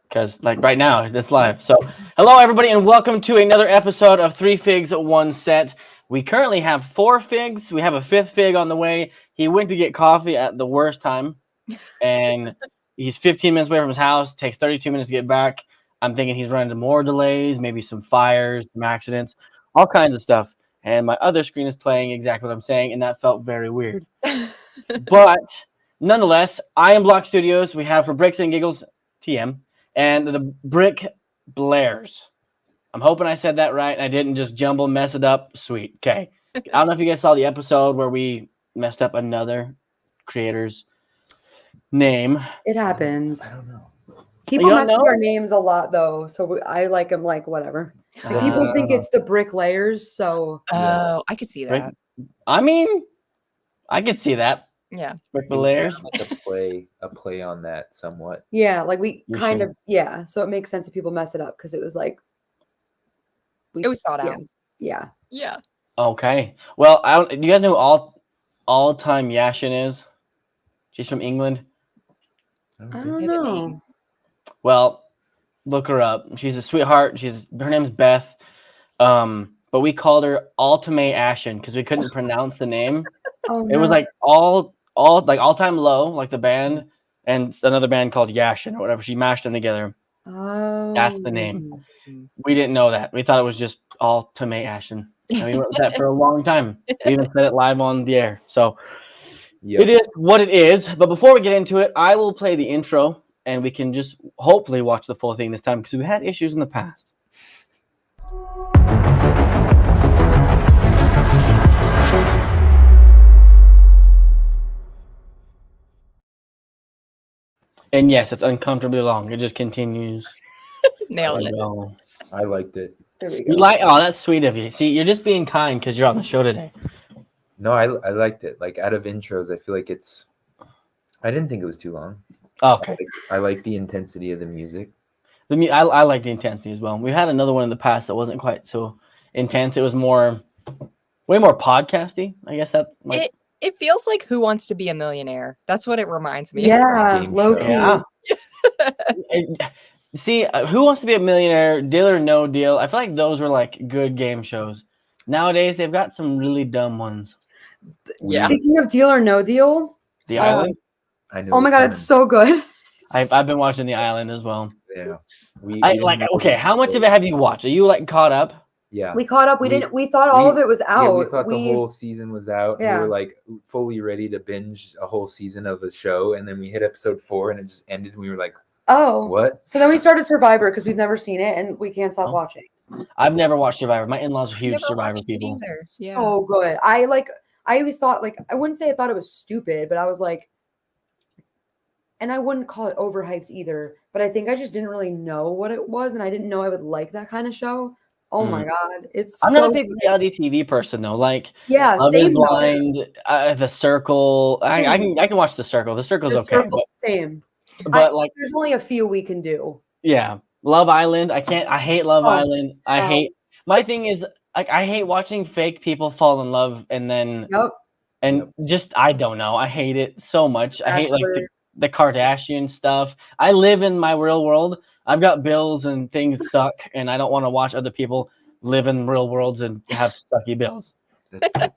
because like right now it's live. So hello everybody and welcome to another episode of Three Figs One Set. We currently have 4 figs. We have a fifth fig on the way. He went to get coffee at the worst time, and he's 15 minutes away from his house. Takes 32 minutes to get back. I'm thinking he's running into more delays, maybe some fires, some accidents, all kinds of stuff. And my other screen is playing exactly what I'm saying, and that felt very weird. But nonetheless, I am Block Studios. We have for Bricks and Giggles, TM, and the Brick Blairs. I'm hoping I said that right. I didn't just jumble, mess it up. Sweet. Okay. I don't know if you guys saw the episode where we messed up another creator's name. It happens. I don't know. People You don't mess with know? our names a lot, though, so I like them like whatever. Like, people think it's the brick layers, so Oh, I could see Brick- that. I mean, I could see that. Yeah. Brick It was Blairs. kind of like a play on that somewhat. yeah, like we You kind should. of so it makes sense if people mess it up because it was like It was thought yeah, out. yeah. Yeah. Okay. Well, I don't. You guys know who all time Yashin is? She's from England. I think don't so. know. Well, look her up. She's a sweetheart. Her name's Beth. But we called her Ultimate Ashen because we couldn't pronounce the name. Oh, It was no. like all time low, like the band, and another band called Yashin or whatever. She mashed them together. Oh, That's the name. We didn't know that. We thought it was just Ultimate Ashen. And we went with that for a long time. We even said it live on the air. So Yep. it is what it is. But before we get into it, I will play the intro, and we can just hopefully watch the full thing this time because we had issues in the past. And yes, it's uncomfortably long. It just continues. Nailed it. Oh, I liked it. There we go. you like? Oh, that's sweet of you. See, you're just being kind because you're on the show today. No, I liked it. Like out of intros, I feel like I didn't think it was too long. Okay. I like the intensity of the music. I like the intensity as well. We had another one in the past that wasn't quite so intense. It was way more podcasty. I guess that. It feels like Who Wants to Be a Millionaire? That's what it reminds me of. Yeah, Game low show. key. Yeah. See, Who Wants to Be a Millionaire? Deal or No Deal? I feel like those were like good game shows. Nowadays, they've got some really dumb ones. Yeah. Speaking of Deal or No Deal, The Oh, Island. I know. oh my god, it's so good. I've been watching The Island as well. yeah. I like. Okay, how much of it have you watched? Are you like caught up? Yeah. We caught up. We We- didn't. We thought all of it was out. Yeah, we thought the whole season was out. Yeah. We were like fully ready to binge a whole season of a show, and then we hit episode 4, and it just ended. And we were like, Oh, "What?" so then we started Survivor because we've never seen it and we can't stop Oh. watching. I've never watched Survivor. My in-laws are huge Never Survivor watched it people. either. Yeah. Oh, good. I always thought I wouldn't say I thought it was stupid, but I was like, and I wouldn't call it overhyped either. But I think I just didn't really know what it was, and I didn't know I would like that kind of show. Oh my god, it's I'm so not a big reality TV person though. Like yeah, Love is same though. Blind, The Circle. I can watch The Circle. The Circle's The okay, Circle, same. but like There's only a few we can do. yeah, Love Island. I can't. I hate Love Oh, Island. I no. hate. My thing is like I hate watching fake people fall in love and then Yep. and just I don't know. I hate it so much. I hate like Bachelor. the Kardashian stuff. I live in my real world. I've got bills and things suck, and I don't want to watch other people live in real worlds and have sucky bills. That's Yeah.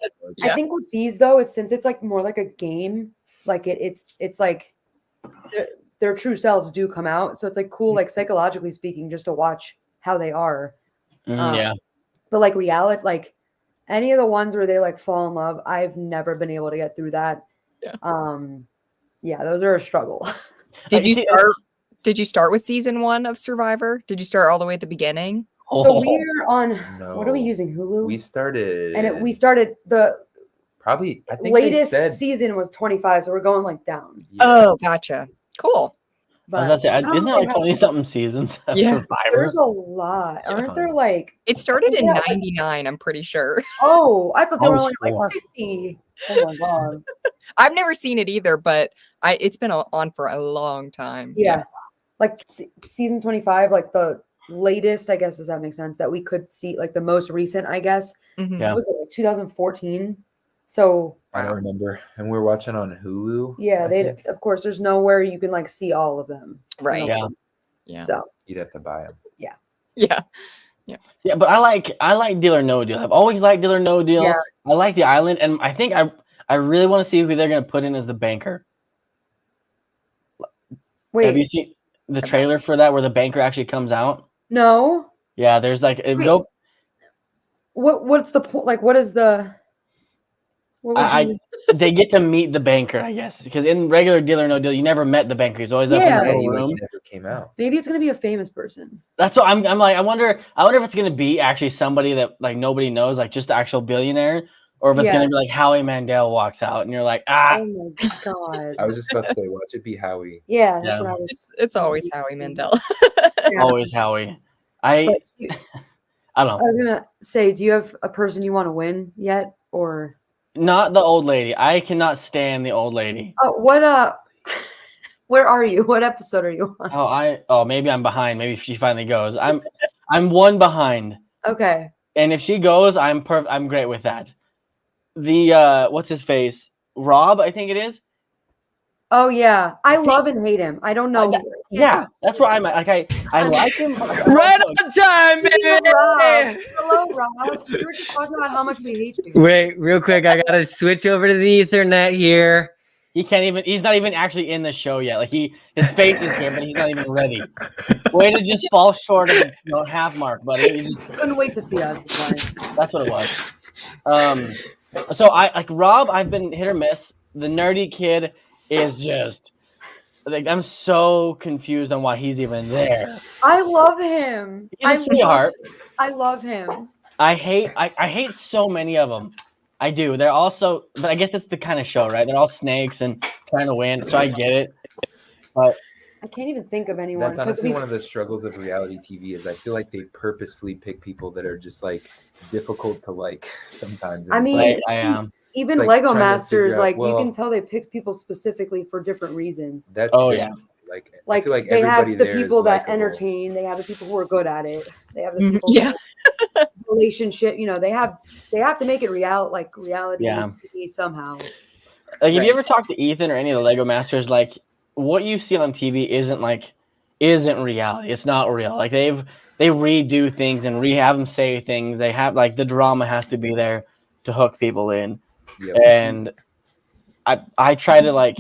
I think with these though, it's since it's like more like a game, like it's like their true selves do come out. So it's like cool, like psychologically speaking, just to watch how they are. Yeah. But like reality, like any of the ones where they like fall in love, I've never been able to get through that. Yeah. Yeah, those are a struggle. Did you see, start? Did you start with season 1 of Survivor? Did you start all the way at the beginning? So Oh. we're on what are we No. using? Hulu? We started, and we started the probably. I think latest they said, season was 25, so we're going like down. yeah. Oh, gotcha. Cool. I was But about to say, I don't isn't it really like have- 20-something seasons of Yeah. Survivor? there's a lot, aren't there? Like It started in Yeah, like- 99, I'm pretty sure. oh, I thought they Oh, were only sure. like 50. Oh my god. I've never seen it either, but it's been on for a long time. Yeah. Like season 25, like the latest, I guess, does that make sense? That we could see, like the most recent, I guess, Mhm. Yeah. was it like 2014? So I don't remember. And we're watching on Hulu. yeah, I they think. of course there's nowhere you can like see all of them. Right. Yeah. Yeah. So You'd have to buy them. Yeah. Yeah, but I like Deal or No Deal. I've always liked Deal or No Deal. Yeah. I like the island, and I think I really want to see who they're gonna put in as the banker. Have you wait, seen the trailer for that where the banker actually comes out? no. Yeah, there's like Wait. go. What's the point? Like, what is the? What would I- he? They get to meet the banker, I guess, because in regular Deal or No Deal, you never met the banker. He's always up in Yeah. the Yeah, little he room. never came out. Maybe it's gonna be a famous person. That's what I'm like. I wonder if it's gonna be actually somebody that like nobody knows, like just the actual billionaire, or if it's Yeah. gonna be like Howie Mandel walks out and you're like, ah, Oh my god. I was just about to say, watch it be Howie. Yeah, that's Yeah. what I was. It's always Howie Mandel. Yeah. always Howie. I But I I don't know. was gonna say, do you have a person you want to win yet, or? Not the old lady. I cannot stand the old lady. Oh, what? Where are you? What episode are you on? Maybe I'm behind. Maybe she finally goes. I'm one behind. Okay. And if she goes, I'm great with that. The what's his face? Rob, I think it is. Oh yeah, I love and hate him. I don't know. Yeah, that's where I'm at. Like I like him. but I Right also- on time, Hello, baby. Rob. Hello, Rob. We were just talking about how much we hate you. Wait, real quick. I gotta switch over to the Ethernet here. He can't even. He's not even actually in the show yet. Like his face is here, but he's not even ready. Way to just fall short of the half mark, buddy. You just- Couldn't wait to see us. That's why. That's what it was. So I like Rob. I've been hit or miss. The nerdy kid is just like I'm so confused on why he's even there. I love him. He's a sweetheart. I love him. I hate so many of them. I do. They're also, but I guess that's the kind of show, right? They're all snakes and trying to win, so I get it. But I can't even think of anyone. That's 'cause honestly we- one of the struggles of reality TV is I feel like they purposefully pick people that are just like difficult to like sometimes. And I it's mean, like, I am. even it's like Lego trying to Masters, figure out, like you well- can tell they picked people specifically for different reasons. that's Oh, true. yeah. Like I Like, feel like they have everybody the there is people that likable. entertain, they have the people who are good at it, they have the Mhm, people yeah. that relationship. You know, they have to make it reality Yeah. TV somehow. Like, if you ever Right. talk to Ethan or any of the Lego Masters, like what you see on TV isn't reality. It's not real. Like they redo things and have them say things. They have like the drama has to be there to hook people in. Yep. And I try to like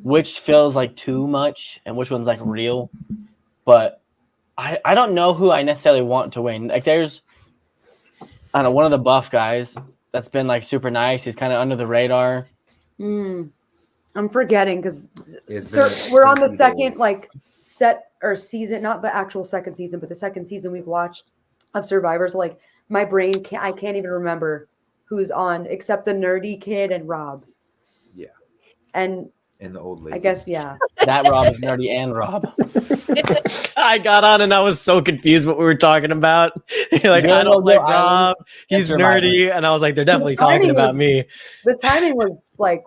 which feels like too much and which one's like real, but I don't know who I necessarily want to win. Like there's I don't know, one of the buff guys that's been like super nice. He's kind of under the radar. I'm forgetting because It's been a we're on the few second days. like set or season, not the actual second season, but the second season we've watched of Survivor. So like my brain I can't even remember who's on except the nerdy kid and Rob. Yeah. And And the old lady. I guess yeah. That Rob is nerdy and Rob. I got on and I was so confused what we were talking about. Like, Yeah, I don't no, like no, I- Rob. He's Survivor. nerdy. And I was like, they're definitely timing talking about was- me. The timing was like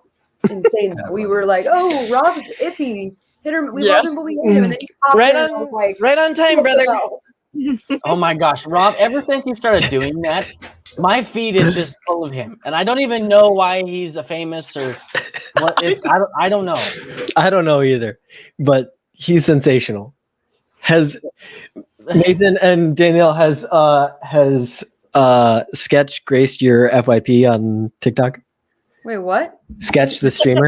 insane. We were like, oh, Rob's iffy. Hit him. We Yeah. love him, but we hate him. And then he popped Right in and I on- was like, Right on time, brother. Oh my gosh, Rob! Ever since you started doing that, my feed is just full of him, and I don't even know why he's a famous or what. I don't know. I don't know either, but he's sensational. Has Nathan and Danielle has Sketch graced your FYP on TikTok? wait, what? Sketch the streamer.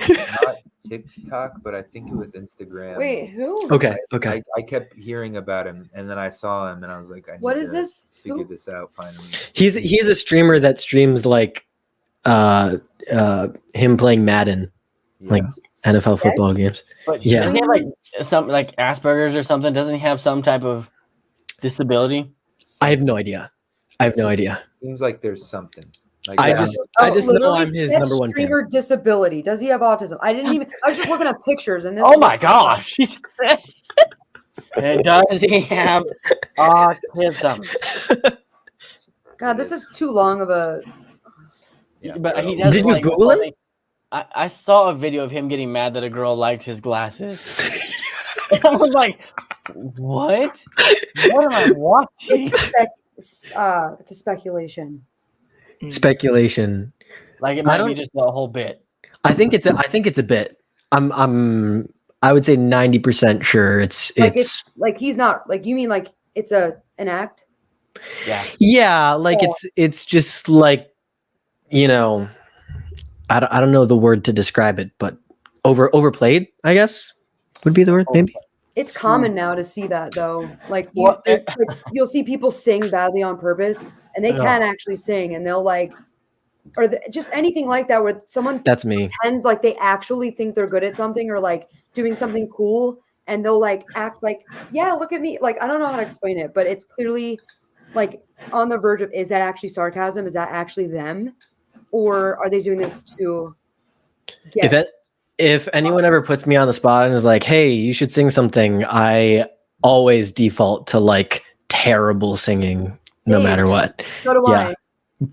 Not TikTok, but I think it was Instagram. Wait, who? Okay, okay. I kept hearing about him, and then I saw him, and I was like, I need What is to this? figure Who? this out finally. He's a streamer that streams like him playing Madden, like Yeah. NFL football games. But Yeah. doesn't he have like some like Asperger's or something? Doesn't he have some type of disability? I have no idea. I have no idea. Seems like there's something. Like I that. just know literally I'm his sketch number one fan. streamer disability. Does he have autism? I didn't even. I was just looking at pictures and this. Oh my gosh! Does he have autism? God, this is too long of a. Yeah. But he does. Did you like, Google him? I saw a video of him getting mad that a girl liked his glasses. And I was like, "What? What am I watching?" It's a speculation. Speculation. Like it I might be don't- just a whole bit. I think it's a bit. I would say 90% sure it's like he's not like, you mean like it's an act? Yeah. yeah, like Yeah. it's just like, you know, I don't know the word to describe it, but overplayed, I guess would be the word, maybe. It's common now to see that though. Like, Well, like you'll see people sing badly on purpose, and they Yeah. can actually sing, and they'll like, or just anything like that, where someone That's me. pretends like they actually think they're good at something or like doing something cool, and they'll like act like, yeah, look at me. Like, I don't know how to explain it, but it's clearly like on the verge of, is that actually sarcasm? Is that actually them, or are they doing this to get? If anyone ever puts me on the spot and is like, "Hey, you should sing something," I always default to like terrible singing, no Same. matter what. So do Yeah. I.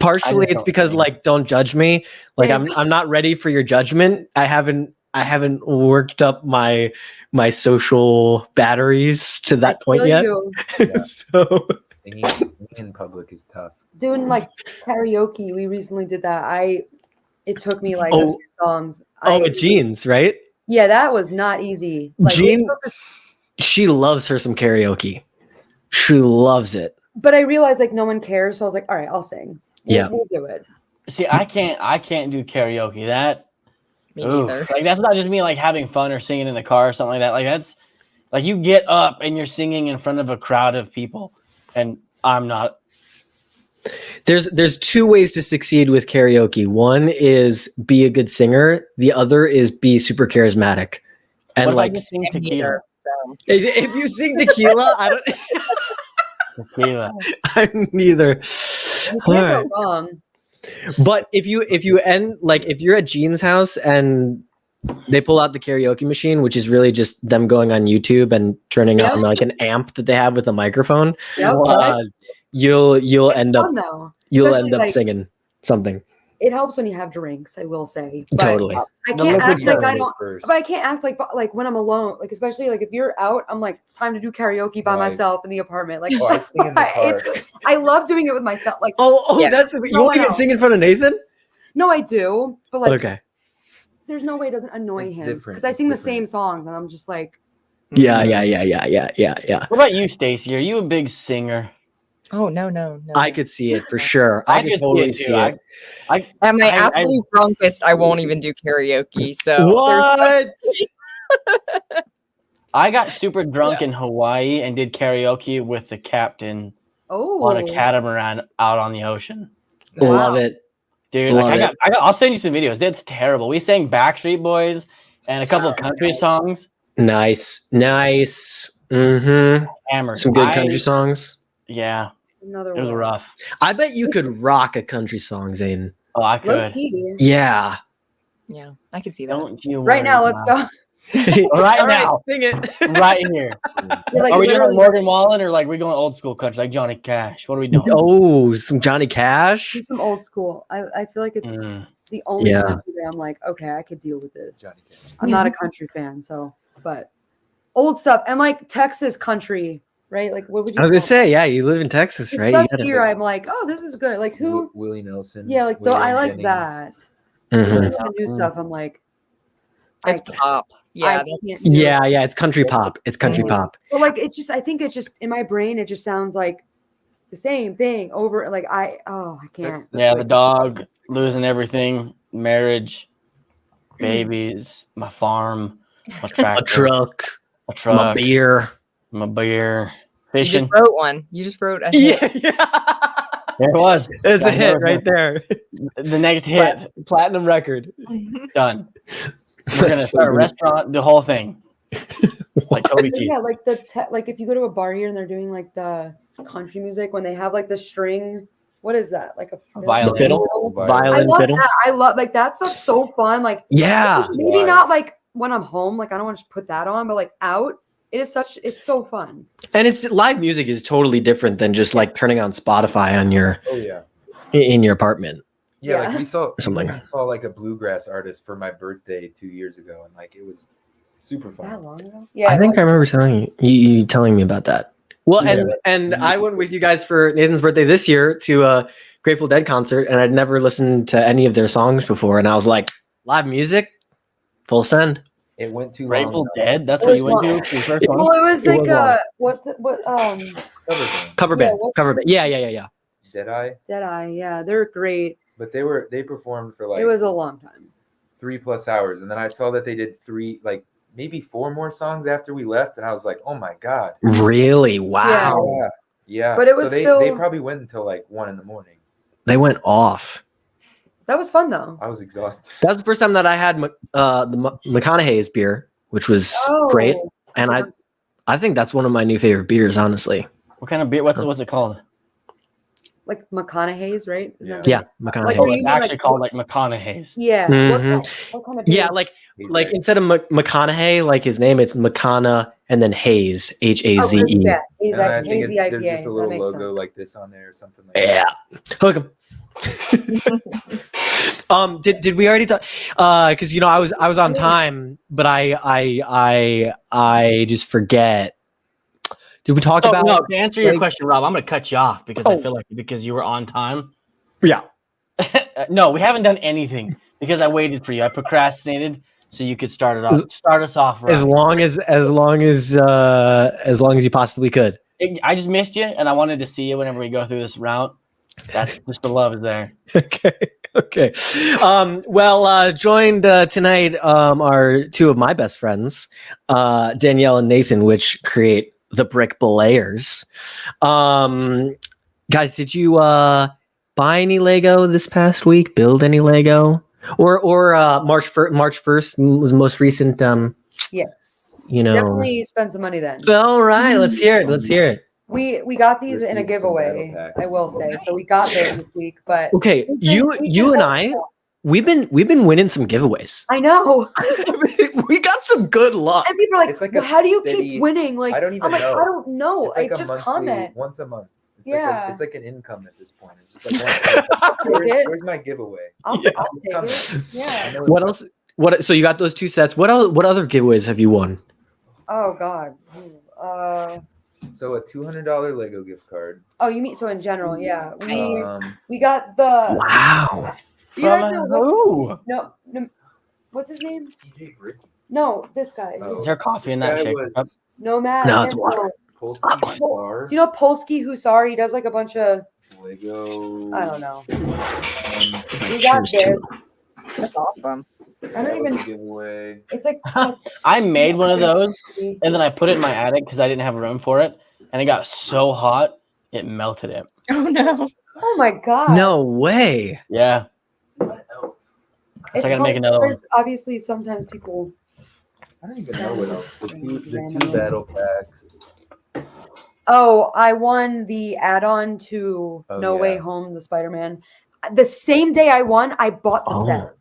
Partially, I it's don't because sing. like, don't judge me. Like, Same. I'm not ready for your judgment. I haven't worked up my social batteries to that I point feel yet. you. Yeah. So Singing in public is tough. Doing like karaoke, we recently did that. It took me like a Oh. few songs. with Jeans, right? Yeah, that was not easy. Like, it Jean- took us- She loves her some karaoke. She loves it. but I realized like no one cares, so I was like, all right, I'll sing. Yeah. We'll do it. See, I can't do karaoke. That Me oof. neither. Like that's not just me like having fun or singing in the car or something like that. Like that's like you get up and you're singing in front of a crowd of people, and I'm not. There's two ways to succeed with karaoke. One is be a good singer. The other is be super charismatic. What And if I like, just sing Me tequila? neither, so. if you sing tequila, I don't. Tequila. I'm neither. You All can't right. go wrong. But if you end like if you're at Jean's house and they pull out the karaoke machine, which is really just them going on YouTube and turning Yep. on like an amp that they have with a microphone, Yep. you'll It's end up fun though. you'll Especially, end up like, singing something. It helps when you have drinks, I will say. But Totally. I The can't liquid act like I Learn it don't. first. But I can't act like when I'm alone. Like, especially like if you're out, I'm like, it's time to do karaoke by Right. myself in the apartment. Like, Oh, I sing in the car. I love doing it with myself. Like, Yeah. That's you No won't one even else. sing in front of Nathan. no, I do, but like, Okay. there's no way it doesn't annoy It's him different. because I It's sing the different. same songs, and I'm just like, Yeah. What about you, Stacy? Are you a big singer? Oh no. I could see it for sure. I could could totally see see it. it. Too. At my I- absolute drunkest, I won't even do karaoke. So there's What? I got super drunk in Hawaii and did karaoke with the captain oh, on a catamaran out on the ocean. Love it. Dude, Love like it. I'll send you some videos. That's terrible. We sang Backstreet Boys and a couple of country songs. Nice. Mm-hmm. Hammered. Some good country songs. Yeah, another it was one. rough. I bet you could rock a country song, Zayden. Oh, I Low could. key. Yeah. yeah, I can see that. Don't you Right worry now, let's about go. Right All now. sing it. it. Right here. You're like Are we doing literally Morgan Wallen or like we going old school country like Johnny Cash? What are we doing? Oh, some Johnny Cash. do some old school. I feel like it's Mm. the only Yeah. country that I'm like, okay, I could deal with this. Johnny Cash. I'm not a country fan, so but old stuff and like Texas country, right? Like, what would you? I was gonna call it? say, yeah, you live in Texas, The right? You stuff gotta- here, I'm like, oh, this is good. Like who? Willie Nelson. Yeah, like though I Waylon like Jennings. that. Mhm. Some of the new stuff, I'm like, It's pop. Yeah, I that's- can't do it. Yeah, it's country pop. It's country Mhm. pop. But like it's just, I think it's just in my brain, it just sounds like the same thing over. Like I can't. That's Yeah, like the dog losing everything, marriage, babies, my farm, my tractor, A truck, a truck, my beer. my beer, you fishing. just wrote one. You just wrote a hit. There it was. It's a Got hit another right there. The next hit Platinum record. done. We're gonna start a restaurant, the whole thing, like Toby But Keith. yeah, like like if you go to a bar here and they're doing like the country music when they have like the string, what is that? Like a Violin. The fiddle? I Violin love fiddle. that. I love like that stuff's so fun. Like Yeah. maybe Why? not like when I'm home, like I don't want to just put that on, but like out, it's so fun. And it's live music is totally different than just like turning on Spotify on your Oh yeah. in your apartment. Yeah, Yeah. like we saw Something. we saw like a bluegrass artist for my birthday 2 years ago, and like it was super Is that fun. long ago? Yeah. I it think I was. remember telling you telling me about that. Well, Yeah. and I went with you guys for Nathan's birthday this year to a Grateful Dead concert, and I'd never listened to any of their songs before, and I was like, live music, full send. It went too Grateful long. Dead. That's It what was you went long. to for your first one. Well, it was It like was long. Cover Yeah, band. what- Cover band. Yeah. Deadeye, Deadeye. Yeah, they're great. but they performed for like It was a long time. 3+ hours, and then I saw that they did maybe 4 more songs after we left, and I was like, oh my god. Really? Wow. Yeah. But it was so they still- probably went until like 1 in the morning. They went off. That was fun though. I was exhausted. That was the first time that I had the McConaughey's beer, which was great. And I think that's one of my new favorite beers, honestly. What kind of beer? What's it called? Like McConaughey's, right? Isn't that Yeah, like- McConaughey. Like, Oh, are you it's gonna, actually like, called like McConaughey's. Yeah. Mhm. What kind of beer? Yeah, like He's instead of McConaughey, like his name, it's McCona and then Hayes, Haze. Yeah, and I think hazy IPA. there's just a That little makes logo sense. like this on there or something like Yeah, hook 'em. Did we already talk? Because I was on time, but I just forget. Did we talk So, about? no, to answer your like- question, Rob, I'm going to cut you off because I Oh. feel like because you were on time. Yeah. No, we haven't done anything because I waited for you. I procrastinated so you could start us off. As Rob. long as you possibly could. I just missed you, and I wanted to see you whenever we go through this route. That's just the love is there. Okay. Joined tonight are two of my best friends, Danielle and Nathan, which create the Brick Belayers. Guys, did you buy any Lego this past week? Build any Lego? Or March 1st was the most recent. Yes. You know- Definitely spend some money then. All right, let's hear it. We got these in a Received some battle giveaway, packs. I will say. So we got those this week, but Okay, we've you been and I, we've been winning some giveaways. I know. We got some good luck. And people are like, It's like well, a how do you steady- keep winning? Like I don't even I'm like, know. I don't know. It's like I a just monthly, comment. once a month. Yeah. It's like an income at this point. It's just like where's my giveaway? I'll Yeah. take It's it. coming. I Yeah. know it's What coming. else? What? So you got those two sets. What other giveaways have you won? Oh God. So a $200 Lego gift card. Oh, you mean so in general? Yeah. Um, We got the. Wow. Do you guys know what's Ooh. no? What's his name? TJ Brick. No, this guy. Oh. Is there coffee in that Guy shaker? was Nomad. No, it's water. Polsky Star, Do you know Polsky Husar? He does like a bunch of Lego. I don't know. Um, We got Cheers to this. That's awesome. I that don't was even. a giveaway. It's like. I made one of those, and then I put it in my attic because I didn't have room for it, and it got so hot it melted it. Oh no. Oh my God. No way. Yeah. What else? I gotta make hard, another one. there's obviously sometimes people. I don't even know what else. The two Randomly. battle packs. Oh, I won the add-on to Oh, No yeah. Way Home, the Spider-Man. The same day I won, I bought the set.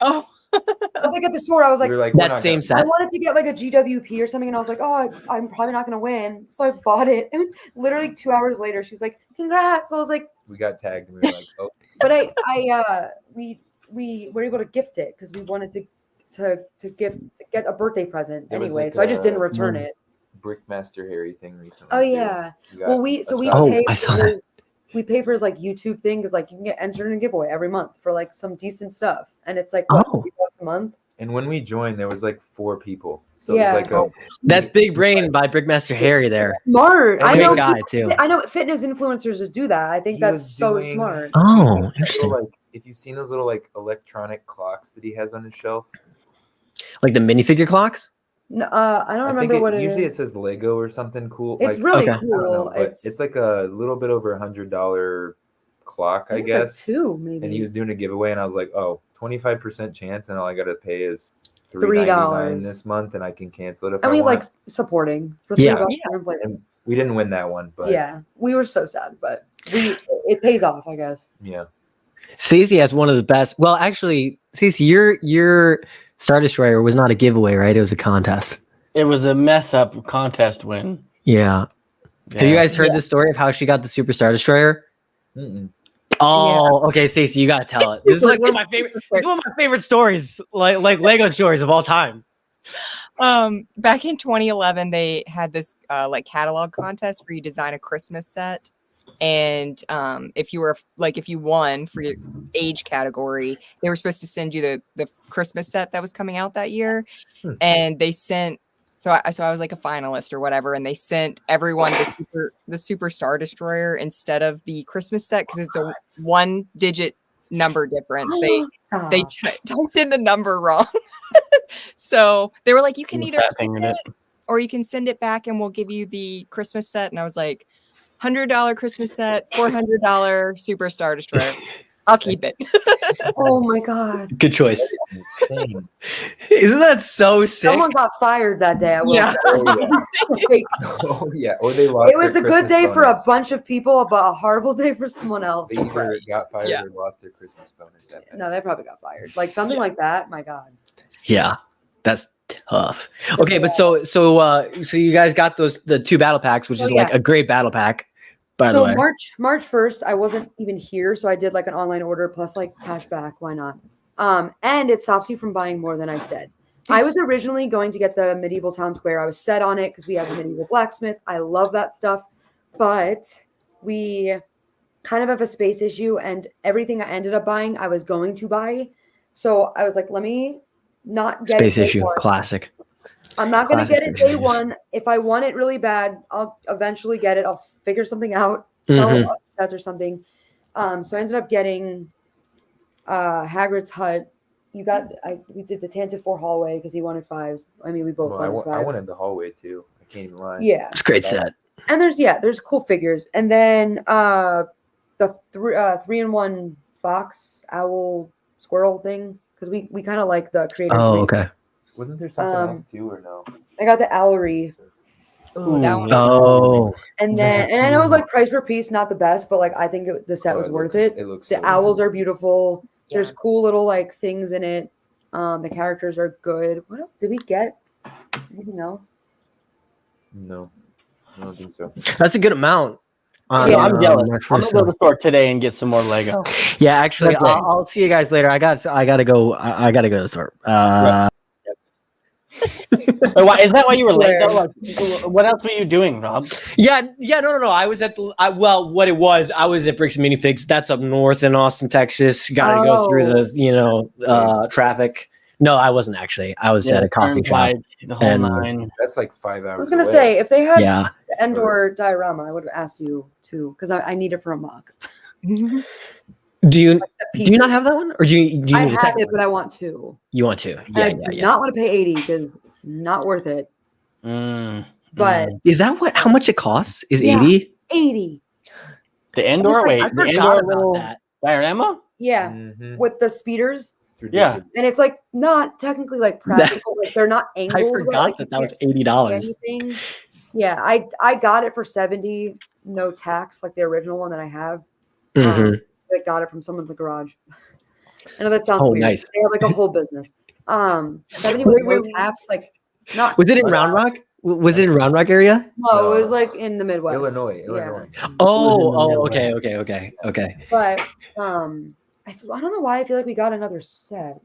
Oh. I was like at the store. I was like, We were like, That we're not same gonna- set? I wanted to get like a GWP or something, and I was like, oh, I'm probably not gonna win. So I bought it, and literally 2 hours later, she was like, congrats. I was like, We got tagged and we were like, oh, but we were able to gift it because we wanted to get a birthday present There was, anyway. like, So I just didn't a- return it. Brickmaster Harry thing recently. Oh too. yeah. We got Well, we a so we set. Oh, pay I saw for that. we pay for his like YouTube thing because like you can get entered in a giveaway every month for like some decent stuff, and it's like what, Oh. $3 a month. And when we joined, there was like 4 people. So Yeah. it was like That's Big Brain by Brickmaster Harry there. Smart. I And know. Great guy too. I know fitness influencers that do that. I think He that's was so doing- smart. Oh, little, interesting. like if you've seen those little like electronic clocks that he has on his shelf. Like the minifigure clocks? No, I don't I think remember what it usually is. it says Lego or something cool. It's like, really Okay. I don't know, cool. but it's like a little bit over $100 clock, I think it's like guess. 2 maybe. And he was doing a giveaway, and I was like, "Oh, 25% chance, and all I got to pay is $3 $3.99 this month, and I can cancel it if and I we want." like supporting for Yeah. $3. Yeah. Like, And we didn't win that one, but yeah, we were so sad, but it pays off, I guess. yeah. Stacey has one of the best. Well, actually, Stacey, your Star Destroyer was not a giveaway, right? It was a contest. It was a mess up contest win. Yeah. Have you Yeah. guys heard the story of how she got the Super Star Destroyer? Mm-mm. Oh, okay, Stacey, you gotta tell it. This is like one of my favorite. This is one of my favorite stories, like Lego stories of all time. Back in 2011, they had this like catalog contest where you design a Christmas set, And if you were if you won for your age category, they were supposed to send you the Christmas set that was coming out that year. And they sent so I was like a finalist or whatever, and they sent everyone the Super Star Destroyer instead of the Christmas set because it's a 1-digit number difference. They typed in the number wrong. So they were like, you can either keep it or you can send it back and we'll give you the Christmas set. And I was like, $100 Christmas set, $400 Super Star Destroyer. I'll keep it. Oh my god. Good choice. Insane. Isn't that so sick? Someone got fired that day. I will Yeah. say. Oh yeah. Or they lost. It was a their good Christmas day for a bonus. bunch of people, but a horrible day for someone else. They either got fired Yeah. or lost their Christmas bonus. That No, they probably got fired. Like something like that. My god. Yeah, that's tough. Okay, but so you guys got the 2 battle packs, which is Oh, yeah. like a great battle pack, by the So way. March 1st, I wasn't even here, so I did like an online order plus like cash back. Why not? And it stops you from buying more than I said. I was originally going to get the medieval town square. I was set on it because we have the medieval blacksmith. I love that stuff, but we kind of have a space issue, and everything I ended up buying, I was going to buy. So I was like, let me not get Space it day issue, one. classic. I'm not going to Classic get it space day issues. one. If I want it really bad, I'll eventually get it. I'll figure something out, sell Mhm. sets or something. So I ended up getting Hagrid's hut. We did the Tantive 4 hallway because he wanted 5s. I mean, we both Well, I wanted 5s. wanted the hallway too. I can't even lie. Yeah, It's a great set. and there's cool figures, and then the 3-in-1 fox owl squirrel thing because we kind of like the creative. Oh, thing. okay. Wasn't there something Um, else too, or no? I got the owlery. Ooh, that one. Oh, And then, and I know like price per piece, not the best, but like I think the set Oh, was it worth looks- it. It looks The so owls good. are beautiful. Yeah. There's cool little like things in it. The characters are good. What else? Did we get anything else? No, I don't think so. that's a good amount. on, Yeah, I'm jealous. March I'm 1st, gonna go to the store today and get some more Lego. Yeah, actually, Okay. I'll see you guys later. I gotta go. I gotta go to the store. Wait, why, is that why you were late? Swear. Though? Like, what else were you doing, Rob? Yeah. No. I was at what it was. I was at Bricks and Minifigs. That's up north in Austin, Texas. Got to go through the traffic. No, I wasn't actually. I was at a coffee shop. Turnpike, the whole and- nine. That's like 5 hours. I was gonna away. say if they had Yeah. the Endor diorama, I would have asked you to because I need it for a mock. Do you The do you not pieces. have that one, or do you I need a have second it, one? but I want to. You want to? And I Yeah, do yeah. not want to pay 80 because not worth it. Mm, But mm. Is that how much it costs? Is Yeah. 80? 80, The indoor, like- wait, I the forgot indoor about little that. diorama? yeah, Mhm. with the speeders. It's Yeah. ridiculous. And it's like not technically like practical. Like they're not angled. where, forgot like, that you was can't see $80. anything. Yeah, I got it for 70, no tax, like the original one that I have. Mhm. I got it from someone's garage. I know that sounds Oh, weird. nice. They have like a whole business. 70 with no tax, like not. Was it in Round Rock? Was it in Round Rock area? No, it was like in the Midwest. Illinois. Yeah. Oh, okay. But I don't know why I feel like we got another set.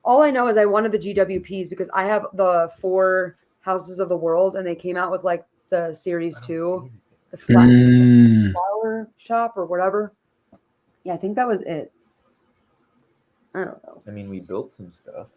All I know is I wanted the GWPs because I have the 4 Houses of the World, and they came out with like the series I don't 2, see the flat Mm. flower shop or whatever. Yeah, I think that was it. I don't know. it. I mean, we built some stuff.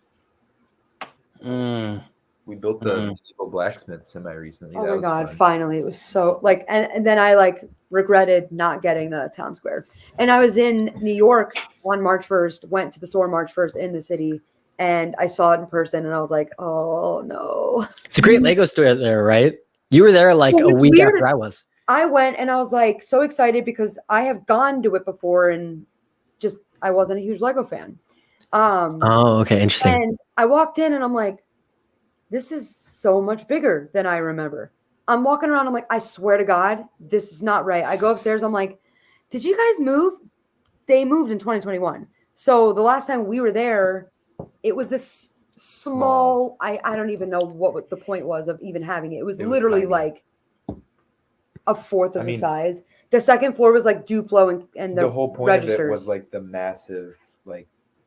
Mm. We built the Mhm. medieval blacksmith semi recently. Oh that my was god! fun. Finally, it was so like, and then I like regretted not getting the town square. And I was in New York on March 1st. Went to the store March 1st in the city, and I saw it in person, and I was like, oh no. It's a great Lego store there, right? You were there like Well, a what's week weird after is- I was. I went and I was like so excited because I have gone to it before, and just I wasn't a huge Lego fan. Oh, okay, interesting. And I walked in and I'm like, this is so much bigger than I remember. I'm walking around, I'm like, I swear to God, this is not right. I go upstairs, I'm like, did you guys move? They moved in 2021. So the last time we were there, it was this small, I don't even know what the point was of even having it. It was literally tiny. like a fourth of I the mean- size. The second floor was like Duplo and The whole point registers. of it was like the massive, like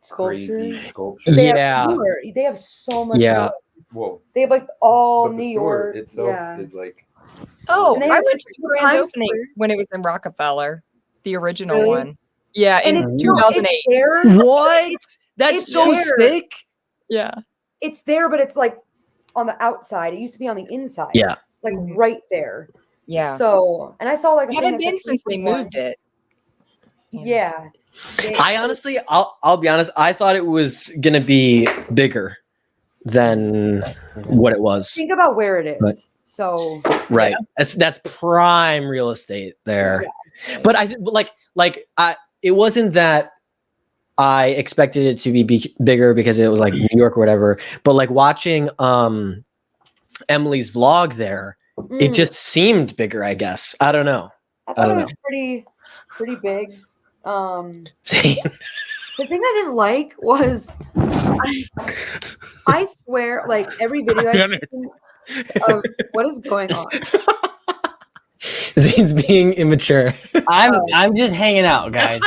crazy Sculptures. sculpture. They have Yeah. more. They have so much Yeah. more. Whoa. They have like all But New the store York. itself Yeah. is like Oh, And they I have went to the the grand Times opening Square. when it was in Rockefeller, the original Really? one. Yeah, And in it's 2008. there. What? That's It's so there. sick. Yeah. It's there, but it's like on the outside. It used to be on the inside. Yeah. Like Mhm. right there. Yeah. So, and I saw like a It thing hadn't that been said since they 3.1. moved it. Yeah. I honestly, I'll be honest. I thought it was gonna be bigger than what it was. Think about where it is. But- So Right. That's prime real estate there. But it wasn't that I expected it to be bigger because it was like New York or whatever. But like watching Emily's vlog there, it mm, just seemed bigger. I guess I don't know. I I thought it don't was pretty big. See, The thing I didn't like was I swear, like every video I've seen of what is going on. Zane's being immature. I'm just hanging out, guys.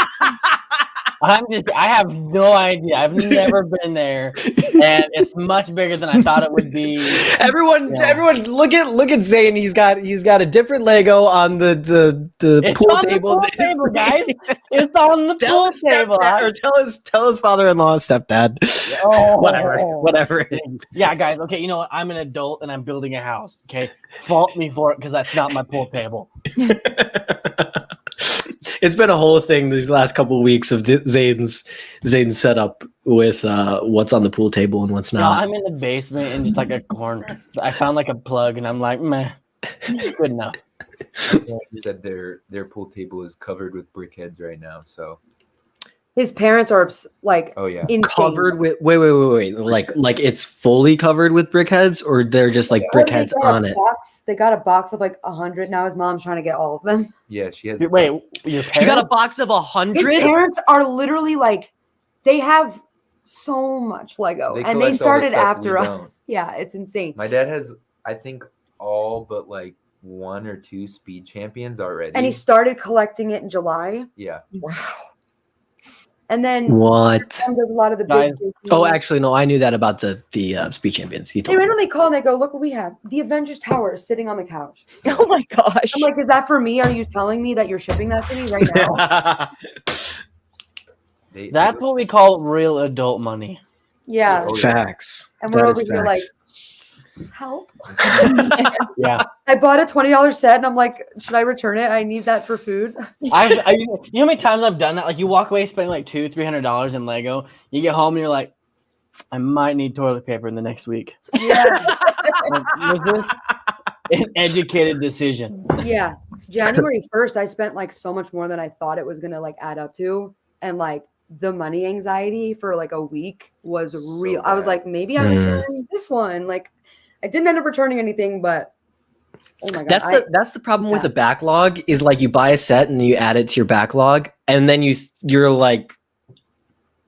I have no idea. I've never been there, and it's much bigger than I thought it would be. Everyone, Yeah. everyone, look at Zane. He's got a different Lego on the It's pool on the table. pool table, guys. It's on the Tell pool his table. stepdad, or tell his father-in-law and stepdad. Oh. whatever. Yeah, guys. Okay, you know what? I'm an adult and I'm building a house. Okay, fault me for it because that's not my pool table. It's been a whole thing these last couple of weeks of Zane's setup with what's on the pool table and what's No, not. I'm in the basement in just like a corner. I found like a plug and I'm like, meh, good enough. He said their pool table is covered with brickheads right now. So, His parents are like oh yeah, insane. Covered with wait, like it's fully covered with brickheads, or they're just like Or they brickheads got a on it. box- They got a box of like 100. Now his mom's trying to get all of them. yeah. She has. Wait, your You got a parents? box of His 100? parents are literally like, they have so much Lego, They and they collect all the started stuff after we us. don't. Yeah, it's insane. My dad has, I think, all but like 1 or 2 speed champions already. And he started collecting it in July, yeah. Wow. and then What? there's a lot of the Guys. big. Disney- Oh, actually, no. I knew that about the Speed Champions. He they told me. randomly call and they go, "Look what we have! The Avengers Tower is sitting on the couch." Oh my gosh. I'm like, "Is that for me? Are you telling me that you're shipping that to me right now?" They, That's what we call real adult money. Yeah, Oh, yeah. Facts. and we're That over is here like, facts. "Help!" Yeah, I bought a $20 set, and I'm like, "Should I return it? I need that for food." you know how many times I've done that? Like you walk away spending like $200-$300 in Lego. You get home and you're like, I might need toilet paper in the next week. Yeah, Like, was this an educated decision? yeah. January 1st, I spent like so much more than I thought it was gonna like add up to, and like the money anxiety for like a week was So real. I was bad. like, maybe I return this one. Like, I didn't end up returning anything, but oh my god, That's the problem with yeah. a backlog is like you buy a set and you add it to your backlog and then you're like,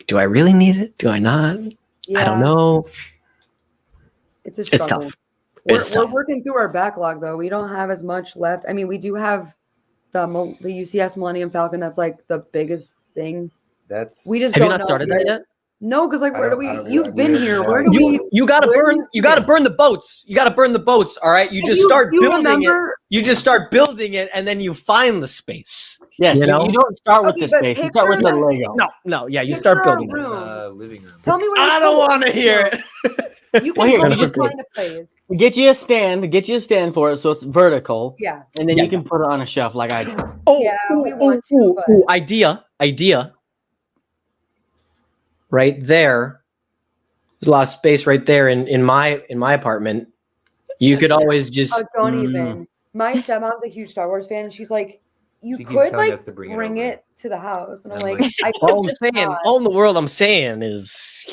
do I really need it? Do I not? I don't know. It's a It's struggle. tough. We're, It's we're tough. working through our backlog though. We don't have as much left. I mean, we do have the UCS Millennium Falcon. That's like the biggest thing. That's We just Have you don't not know started that here. yet? No, because like I where do don't- we? I don't You've really been know. here. Where do You- we? You gotta where burn. do You gotta burn the boats. You gotta burn the boats. All right. You just start building it. remember, You just start building it, and then you find the space. Yes, You know? you don't start with Okay, the but space. You start with the picture- Lego. No. Yeah. You Picture start our building it. room. living room. Tell me what I don't want to hear it. You Well, can here, put let me this just do it. line of plays. We get you a stand for it so it's vertical, Yeah, and then Yeah. you can put it on a shelf like I do. Oh, Yeah, we want to, but- idea. Right there. There's a lot of space right there in my apartment. You could always just oh, don't even. My stepmom's a huge Star Wars fan, and she's like, "You She keeps could telling like us to bring bring it over. it to the house," and I'm And I'm like, like, "I all could I'm just saying, not." all in the world I'm saying is,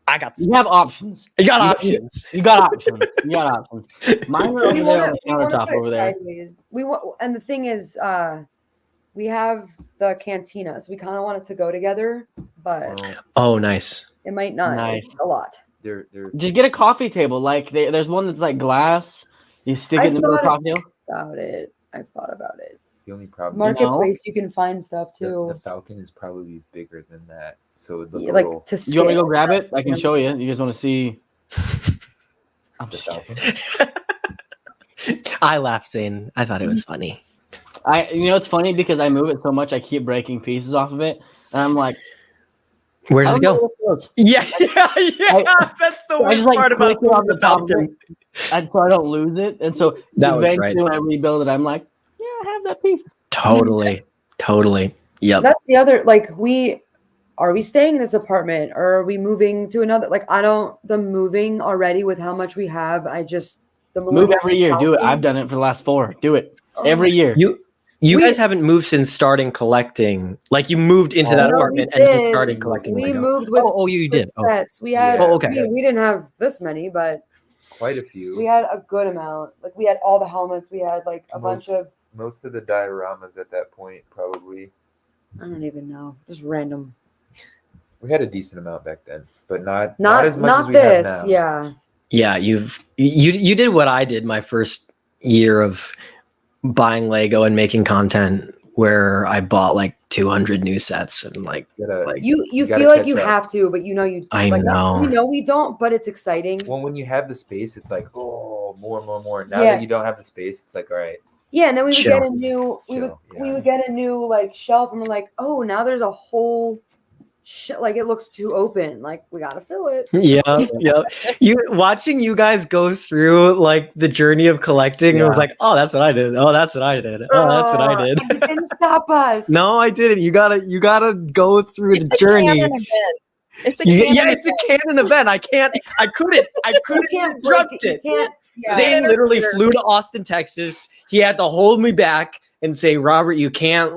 I got You have options. I got you- options. You got options. You got options. Mine are over we there on want the countertop to put over it there. sideways. We want, and the thing is, we have the cantina, so we kind of want it to go together, but Well, Oh, nice. it might not. Nice. It's a lot. they're Just get a coffee table. Like there's one that's like glass. You stick it in the middle of the thought coffee table. About it, I've thought about it. the only problem. Marketplace, you can find stuff The too. Falcon is probably bigger than that, so it would look Yeah, a like little. to You want me to go scale, grab it? so I can it's- show you. You guys want to see? I'm The just kidding. Falcon. I laughed, saying I thought it was funny. It's funny because I move it so much, I keep breaking pieces off of it, and I'm like, Where does I it don't know go? where it goes. Yeah. That's the I worst just like part about click it on the the top of it, Falcon. and so I don't lose it. And so That was eventually, right. when I rebuild it, I'm like, yeah, I have that piece. Totally. Yep. That's the other, like, are we staying in this apartment or are we moving to another? Like, the moving already with how much we have, the Move millennial every year. Do it. housing- I've done it for the last 4. Do it Oh, every year. You We- guys haven't moved since starting collecting. Like you moved into that No, we apartment and then did. started collecting. We Lego. moved with you with did. Oh. sets. We had, Yeah. Oh, okay. we didn't have this many, but Quite a few. we had a good amount. Like, we had all the helmets. We had like a bunch of, Most of the dioramas at that point, probably. I don't even know, just random. We had a decent amount back then, but not Not as much not as we this. have now. Yeah. Yeah, you did what I did my first year of buying Lego and making content, where I bought like 200 new sets and like You gotta feel like catch you up. have to, but you I like, know. we know we don't, but it's exciting. Well, when you have the space, it's like, oh, more. Now Yeah. that you don't have the space, it's like, all right. Yeah, and then we would Chill. get a new we Chill, would get a new like shelf, and we're like, oh, now there's a whole like it looks too open. Like, we gotta fill it. yeah. Watching you guys go through like the journey of collecting, it was Yeah. like, oh, that's what I did. Oh, that's what I did. Oh, that's what I did. You didn't stop us. No, I didn't. You gotta go through It's the a journey. canon event. It's a Yeah, canon it's a canon event. I couldn't You can't break interrupt it. You can't. Yeah. Zane literally flew to Austin, Texas. He had to hold me back and say, Robert, you can't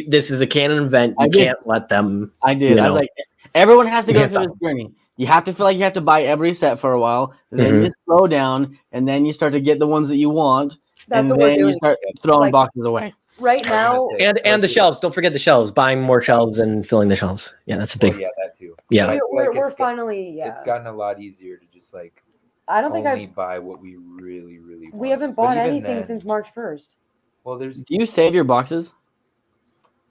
this is a canon event. I You did. can't let them. I did. You I was know. like, everyone has to You go can't through stop this journey. You have to feel like you have to buy every set for a while. Then Mhm. you slow down, and then you start to get the ones that you want. That's and what we're then you doing start throwing Like- boxes away. right now. And the shelves. Don't forget the shelves. Buying more shelves and filling the shelves. Yeah, that's a big. Well, yeah, that too. Yeah. But I feel like We're it's finally. Yeah. It's gotten a lot easier to just like I don't think only I've. buy what we really want. We haven't But bought even anything then- since March 1st. Well, there's Do you save your boxes?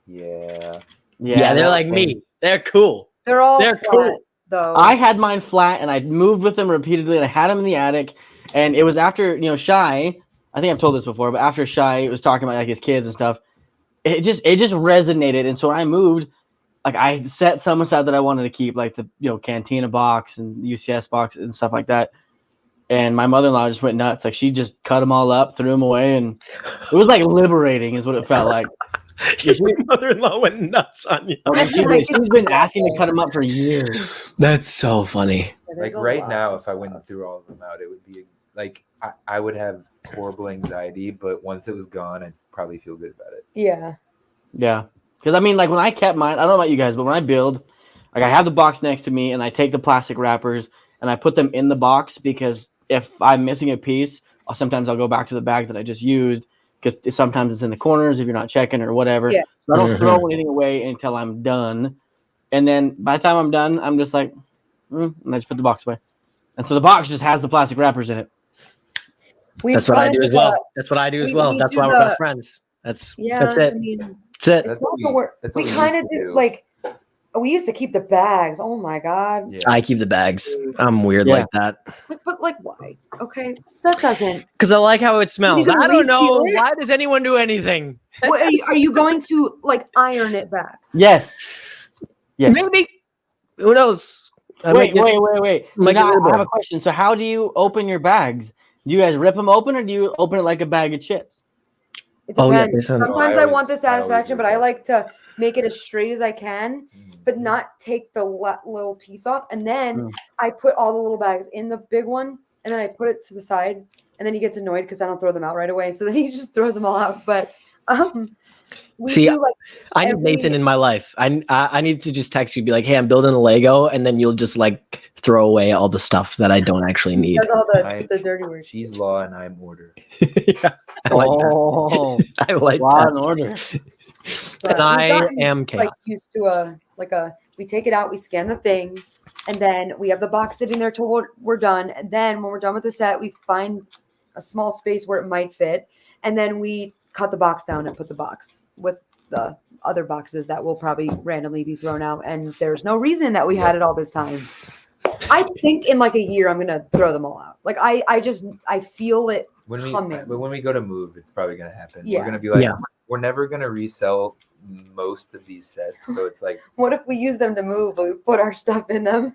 yeah. Yeah, they're that's like the me. thing. They're cool. They're all They're flat, cool. though. I had mine flat, and I moved with them repeatedly, and I had them in the attic. And it was after Shy. I think I've told this before, but after Shy was talking about like his kids and stuff, it just resonated. And so when I moved, like I set some aside that I wanted to keep, like the Cantina box and UCS box and stuff like that. And my mother-in-law just went nuts. Like she just cut them all up, threw them away, and it was like liberating, is what it felt like. Your mother-in-law went nuts on you. I mean, she's been asking to cut them up for years. That's so funny. There's Like a right lot now, of if I went stuff. through all of them out, it would be like I would have horrible anxiety. But once it was gone, I'd probably feel good about it. Yeah. Yeah, because I mean, like when I kept mine, I don't know about you guys, but when I build, like I have the box next to me, and I take the plastic wrappers and I put them in the box because if I'm missing a piece, sometimes I'll go back to the bag that I just used because sometimes it's in the corners if you're not checking or whatever. Yeah. So I don't Mhm. throw anything away until I'm done, and then by the time I'm done, I'm just like, and I just put the box away, and so the box just has the plastic wrappers in it. That's what I do as well. That's what I do as we- well. we That's do why we're the- best friends. That's Yeah. it. I mean, That's it. it's That's what not the we- word. that's We what we kind of used to do do. like. We used to keep the bags. Oh my god. Yeah. I keep the bags. I'm weird Yeah. like that But like, why? Okay, that doesn't. because I like how it smells. gonna I don't know. reseal it? Why does anyone do anything? What, are you going to like iron it back? Yes. Yes. Maybe. Who knows? I Wait. might get- Wait. might get Now, rid of I have them. a question. So how do you open your bags? Do you guys rip them open, or do you open it like a bag of chips? It Oh, yeah, depends. there's some- Sometimes No, I I want the always- I always satisfaction, do but I that. like to make it as straight as I can, but Mhm. not take the little piece off. And then Mm. I put all the little bags in the big one, and then I put it to the side. And then he gets annoyed because I don't throw them out right away. So then he just throws them all out. But we See, do like I need every- Nathan in my life. I need to just text you, be like, "Hey, I'm building a Lego," and then you'll just like throw away all the stuff that I don't actually need. does all I- the dirty work. She's law and I'm order. Yeah, I like that. Oh, I like law that. and order. But And we've I gotten, am like chaos. used to we take it out, we scan the thing, and then we have the box sitting there till we're done. And then when we're done with the set, we find a small space where it might fit, and then we cut the box down and put the box with the other boxes that will probably randomly be thrown out. And there's no reason that we had it all this time. I think in like a year I'm gonna throw them all out. Like I feel it when we go to move, it's probably gonna happen. Yeah. We're gonna be like, Yeah. we're never gonna resell most of these sets, so it's like What if we use them to move? We put our stuff in them.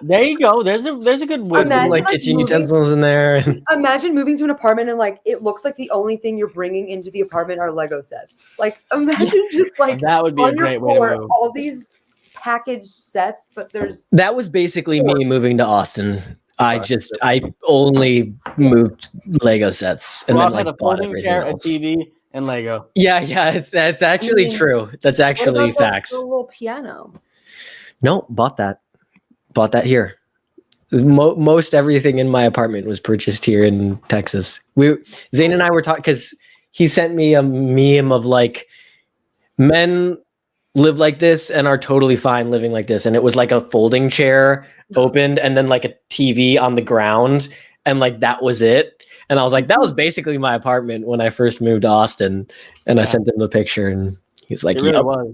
There you go. There's a good Put word. some Imagine, like like, kitchen moving- utensils in there. Imagine moving to an apartment and like it looks like the only thing you're bringing into the apartment are Lego sets. Like imagine just like That would be a on your great way to floor move. all these packaged sets, but there's That was basically me moving to Austin. I only moved Lego sets and Rob then had like a bought folding everything chair, a else. TV, and Lego. Yeah, that's actually mean, true. That's what actually about the facts. little piano. No, bought that here. Most everything in my apartment was purchased here in Texas. Zane and I were talking because he sent me a meme of like men live like this and are totally fine living like this, and it was like a folding chair opened and then like a TV on the ground, and like that was it. And I was like, that was basically my apartment when I first moved to Austin. And I sent him the picture, and he was like, It really "Yep." was.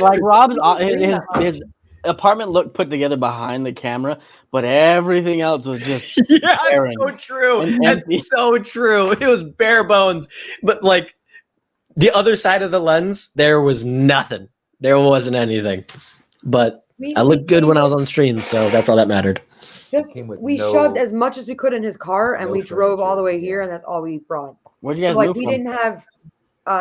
Like Rob's his, Yeah. his apartment looked put together behind the camera, but everything else was just Yeah, barren it's so true. and That's empty. so true. It was bare bones. But like the other side of the lens, there was nothing. There wasn't anything. But I looked good when I was on stream, so that's all that mattered. came with We no- shoved as much as we could in his car, and no we drove all the way furniture, here, yeah. and that's all we brought. Where'd you So guys like move we from? didn't have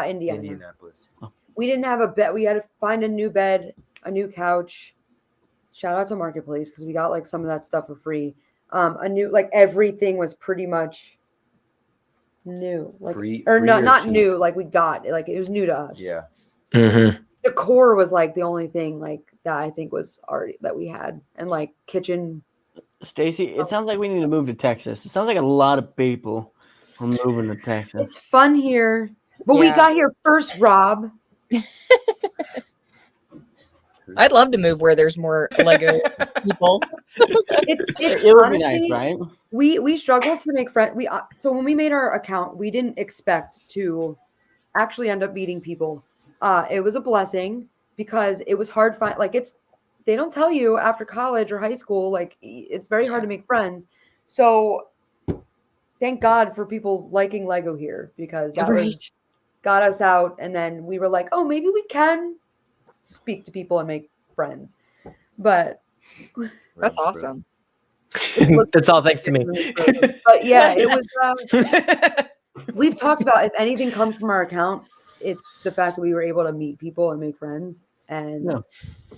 Indiana. Indianapolis. We didn't have a bed. We had to find a new bed, a new couch. Shout out to Marketplace because we got like some of that stuff for free. A new like everything was pretty much new, like Free or free not cheap? new. Like we got it, like it was new to us. Yeah. Mm-hmm. The core was like the only thing like that I think was already that we had, and like kitchen. Stacy, it sounds like we need to move to Texas. It sounds like a lot of people are moving to Texas. It's fun here, but we Yeah. got here first, Rob. I'd love to move where there's more Lego people. It's It would honestly, be nice, right? we struggled to make friends. So when we made our account, we didn't expect to actually end up meeting people. It was a blessing because it was hard find like they don't tell you after college or high school like it's very hard to make friends. So thank God for people liking Lego here because that was got us out, and then we were like, oh, maybe we can speak to people and make friends. But That's awesome. That's all thanks to me. but yeah, it was. We've talked about if anything comes from our account, it's the fact that we were able to meet people and make friends, and Yeah.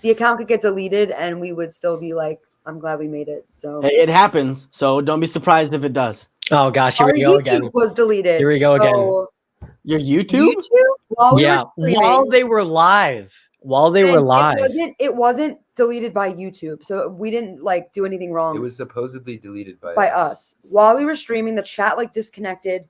the account could get deleted, and we would still be like, "I'm glad we made it." So Hey, it happens, so don't be surprised if it does. Oh gosh, here our we go YouTube again. was deleted. Here we go again. So Your YouTube? while we Yeah, were streaming, while they were live. and it wasn't deleted by YouTube, so we didn't like do anything wrong. It was supposedly deleted by by us while we were streaming. The chat like disconnected,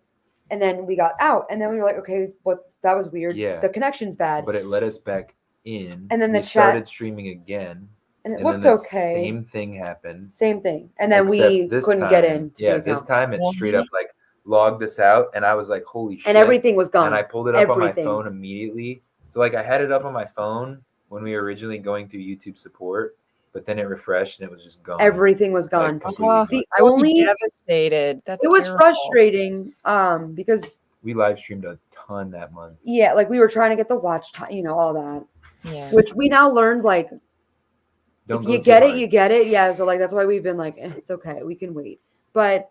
and then we got out, and then we were like, okay, what? That was weird. Yeah. The connection's bad, But it let us back in. And then the we chat- started streaming again. and it And then looked the okay. same thing happened. Same thing, and then except we this couldn't get time- in. Yeah, this time it straight up like logged us out, and I was like, "Holy shit!" and everything was gone. And I pulled it up on my Everything. phone immediately. So like I had it up on my phone when we were originally going through YouTube support, but then it refreshed and it was just gone. Everything was Like, gone. completely Oh, gone. I would Only- be devastated. That's It was terrible. frustrating, because We live streamed a ton that month. yeah, like we were trying to get the watch time, all that, Yeah. which we now learned like Don't if go you too get it, hard. you get it. Yeah, so like that's why we've been like, it's okay, we can wait. But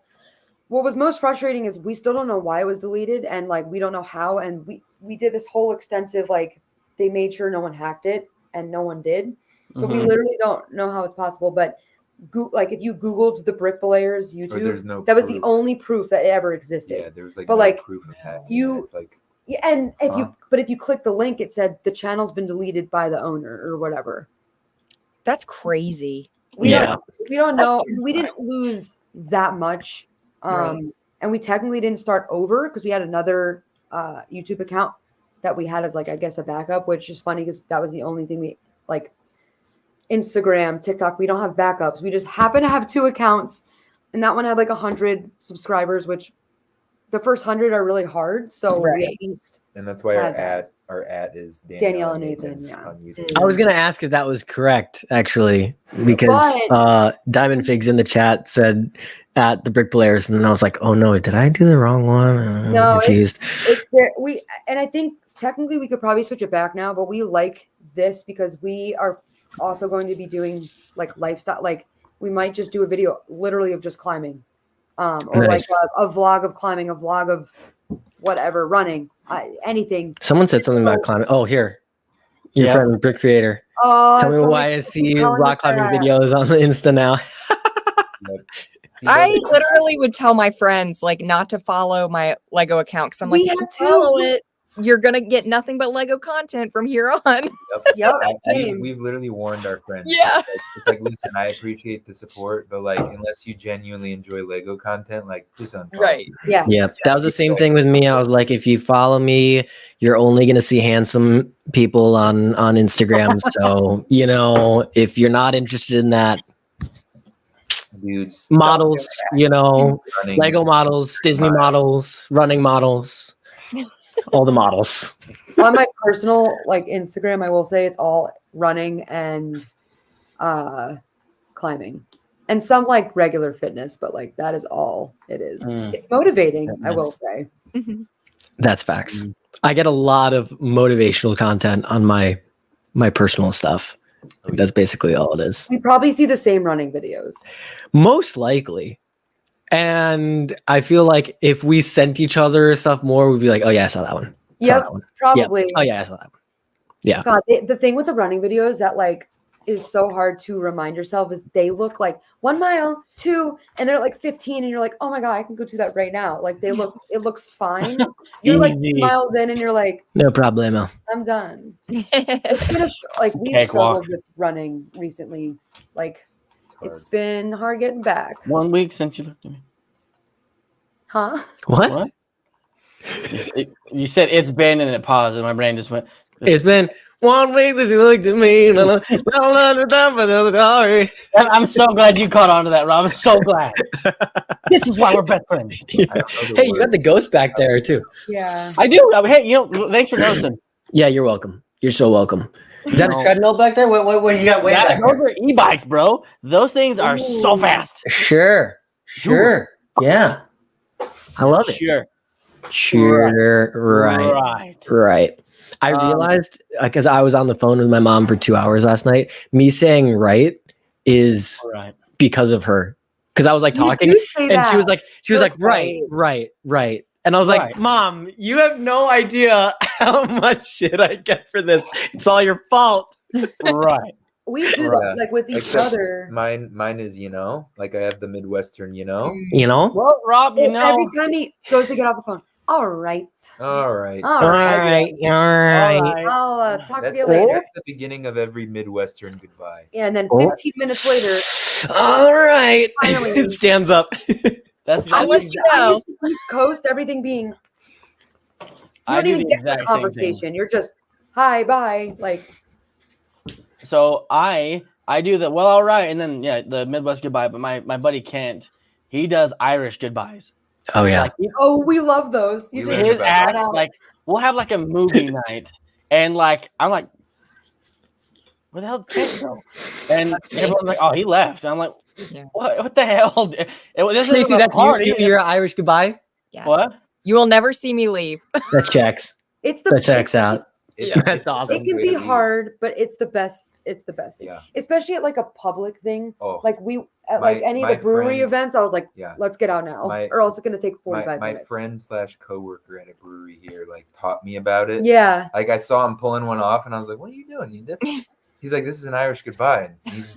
what was most frustrating is we still don't know why it was deleted, and like we don't know how. And we did this whole extensive like they made sure no one hacked it, and no one did. So we Mhm. literally don't know how it's possible. But like if you Googled the Bricklayers Or YouTube, there's no that was the proof. only proof that it ever existed. Yeah, there was like But, no like, proof of hacking. you- It's like Yeah, and if Huh? if you click the link, it said the channel's been deleted by the owner or whatever. That's crazy. We Yeah. don't That's know. We terrifying. didn't lose that much. Right. And we technically didn't start over because we had another YouTube account that we had as like I guess a backup, which is funny because that was the only thing we like. Instagram, TikTok, we don't have backups. We just happen to have two accounts, and that one had like 100 subscribers, which the first 100 are really hard. So we Right. at least and that's why our had that. at is Danielle and Nathan, yeah. on YouTube. I was gonna ask if that was correct, actually, because But- Diamond Figs in the chat said at the Brick Players, and then I was like, "Oh no, did I do the wrong one?" I'm No, confused. and I think technically we could probably switch it back now, but we like this because we are also going to be doing like lifestyle. Like we might just do a video literally of just climbing, or Nice. like a vlog of climbing, a vlog of whatever running, anything. Someone said something about climbing. Oh, here, your Yeah. friend Brick Creator. Tell me Somebody why I keeps see telling rock us climbing that. videos on the Insta now. See, I those- literally would tell my friends like not to follow my Lego account because I'm like, We if you have to. follow it, you're gonna get nothing but Lego content from here on. Yep, we, same. we've literally warned our friends. Yeah. It's like, listen, I appreciate the support, but like, unless you genuinely enjoy Lego content, like, just unfollow. Right. Yeah. Yeah, that was the same thing with me. I was like, if you follow me, you're only gonna see handsome people on Instagram. So if you're not interested in that, Dudes, models, running. Lego models, Disney models, running models, all the models. On my personal like Instagram, I will say it's all running and climbing and some like regular fitness, but like that is all it is. Mm. It's motivating, I will say. That's facts. I get a lot of motivational content on my personal stuff. Like, that's basically all it is. We probably see the same running videos. Most likely. And I feel like if we sent each other stuff more, we'd be like, oh yeah, I saw that one. Saw Yep, that one. probably. Oh yeah, I saw that one. God, the thing with the running videos that like is so hard to remind yourself is they look like 1 mile, 2, and they're like 15, and you're like, oh my god, I can go do that right now. Like it looks fine. You're like 2 Easy. miles in, and you're like, No problemo. I'm done. It's been like we've Cakewalk. struggled with running recently. Like hard. it's been hard getting back. 1 week since you looked at me. Huh? What? What? You said it's been, and it paused, and my brain just went. It's been 1 week that you looked at me. Sorry. I'm so glad you caught on to that, Rob. I'm so glad. This is why we're best friends. I don't know the Hey, you got word. the ghost back there too. Yeah. I do. Hey, thanks for noticing. Yeah, you're welcome. You're so welcome. Is that a No. treadmill back there? What do you got way That- back those there? are e-bikes, bro. Those things are so fast. Sure. Yeah. I love it. Sure. Right. I realized because I was on the phone with my mom for 2 hours last night. Me saying right is Right. because of her. Because I was like talking, You do say and that. she was like, You're right, right. And I was like, Right. Mom, you have no idea how much shit I get for this. It's all your fault. Right. We do Right. like with each Except other. Mine is, like I have the Midwestern, You know? Well, Rob, you know. Every time he goes to get off the phone, all right. All right. All right. All right. I'll talk That's, to you later. that's the beginning of every Midwestern goodbye. Yeah, and then Oh. 15 minutes later, All right. Finally. It stands up. That's I I'll let used, you to, I know. used to East Coast everything being you I don't do even the get the exact same thing. conversation. You're just hi, bye. Like So I do the well, all right, and then the Midwest goodbye. But my buddy Kent, he does Irish goodbyes. Oh yeah. Like, oh, we love those. You We just learned his about ass, that. like we'll have like a movie night, and like I'm like, where the hell did Kent go? And everyone's like, oh, he left. And I'm like, Yeah. what the hell? This isn't Stacey, a that's party. you. You're Irish goodbye. Yes. What? You will never see me leave. That checks. it's the That checks out. It's- That's it's awesome. It can way be to leave. hard, but it's the best. It's the best thing. Yeah. Especially at like a public thing. Oh, Like we at My- like any of my the brewery friend- events, I was like, yeah. let's get out now. My- or else it's gonna take My 45 minutes. friend / coworker at a brewery here like taught me about it. Yeah. Like I saw him pulling one off, and I was like, "What are you doing? You dip?" He's like, "This is an Irish goodbye." And he's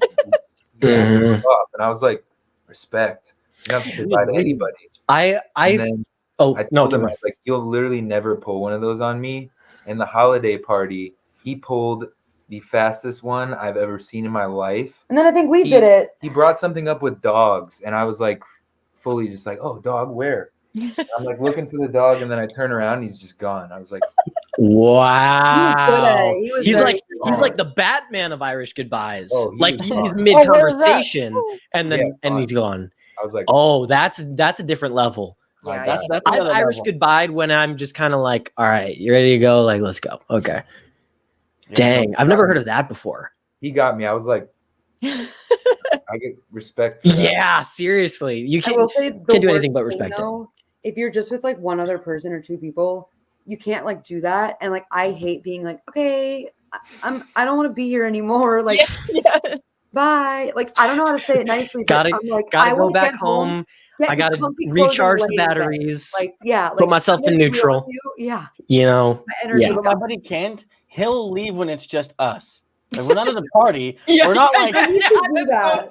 Mhm. off, and I was like, "Respect. You don't have to say bye to anybody." I And then oh I no, told him, come I on. was like, "You'll literally never pull one of those on me." And the holiday party, he pulled the fastest one I've ever seen in my life. And then I think we He- did it. He brought something up with dogs, and I was like, fully just like, "Oh, dog, where?" I'm like looking for the dog, and then I turn around, and he's just gone. I was like, Wow. He was He's very he's good. like the Batman of Irish goodbyes. Oh, he like was he's fun. mid where's that? conversation and then Yeah, and fun. he's gone. I was like, Oh, that's a different level. my Yeah, God. That's I've another Irish level. goodbye when I'm just kind of like, all right, you ready to go? Like, let's go. Okay. Yeah. Dang, I've never heard of that before. He got me. I was like, I get respect. For that. Yeah, seriously. You I will can't. say the can't do worst anything but thing, respect it. though, if you're just with like one other person or two people, you can't like do that. And like I hate being like, okay, I don't want to be here anymore. Like, Yeah. bye. Like I don't know how to say it nicely, but Gotta I'm like, gotta I go want to back get home. home. Get I in gotta comfy clothes and recharge the lay in bed. batteries. Like, yeah, Put like, myself I'm in gonna be real neutral. with you. Yeah, You know. my energy. Yeah. But my buddy Kent, he'll leave when it's just us. Like we're not at the party. Yeah, We're not like I used to do that.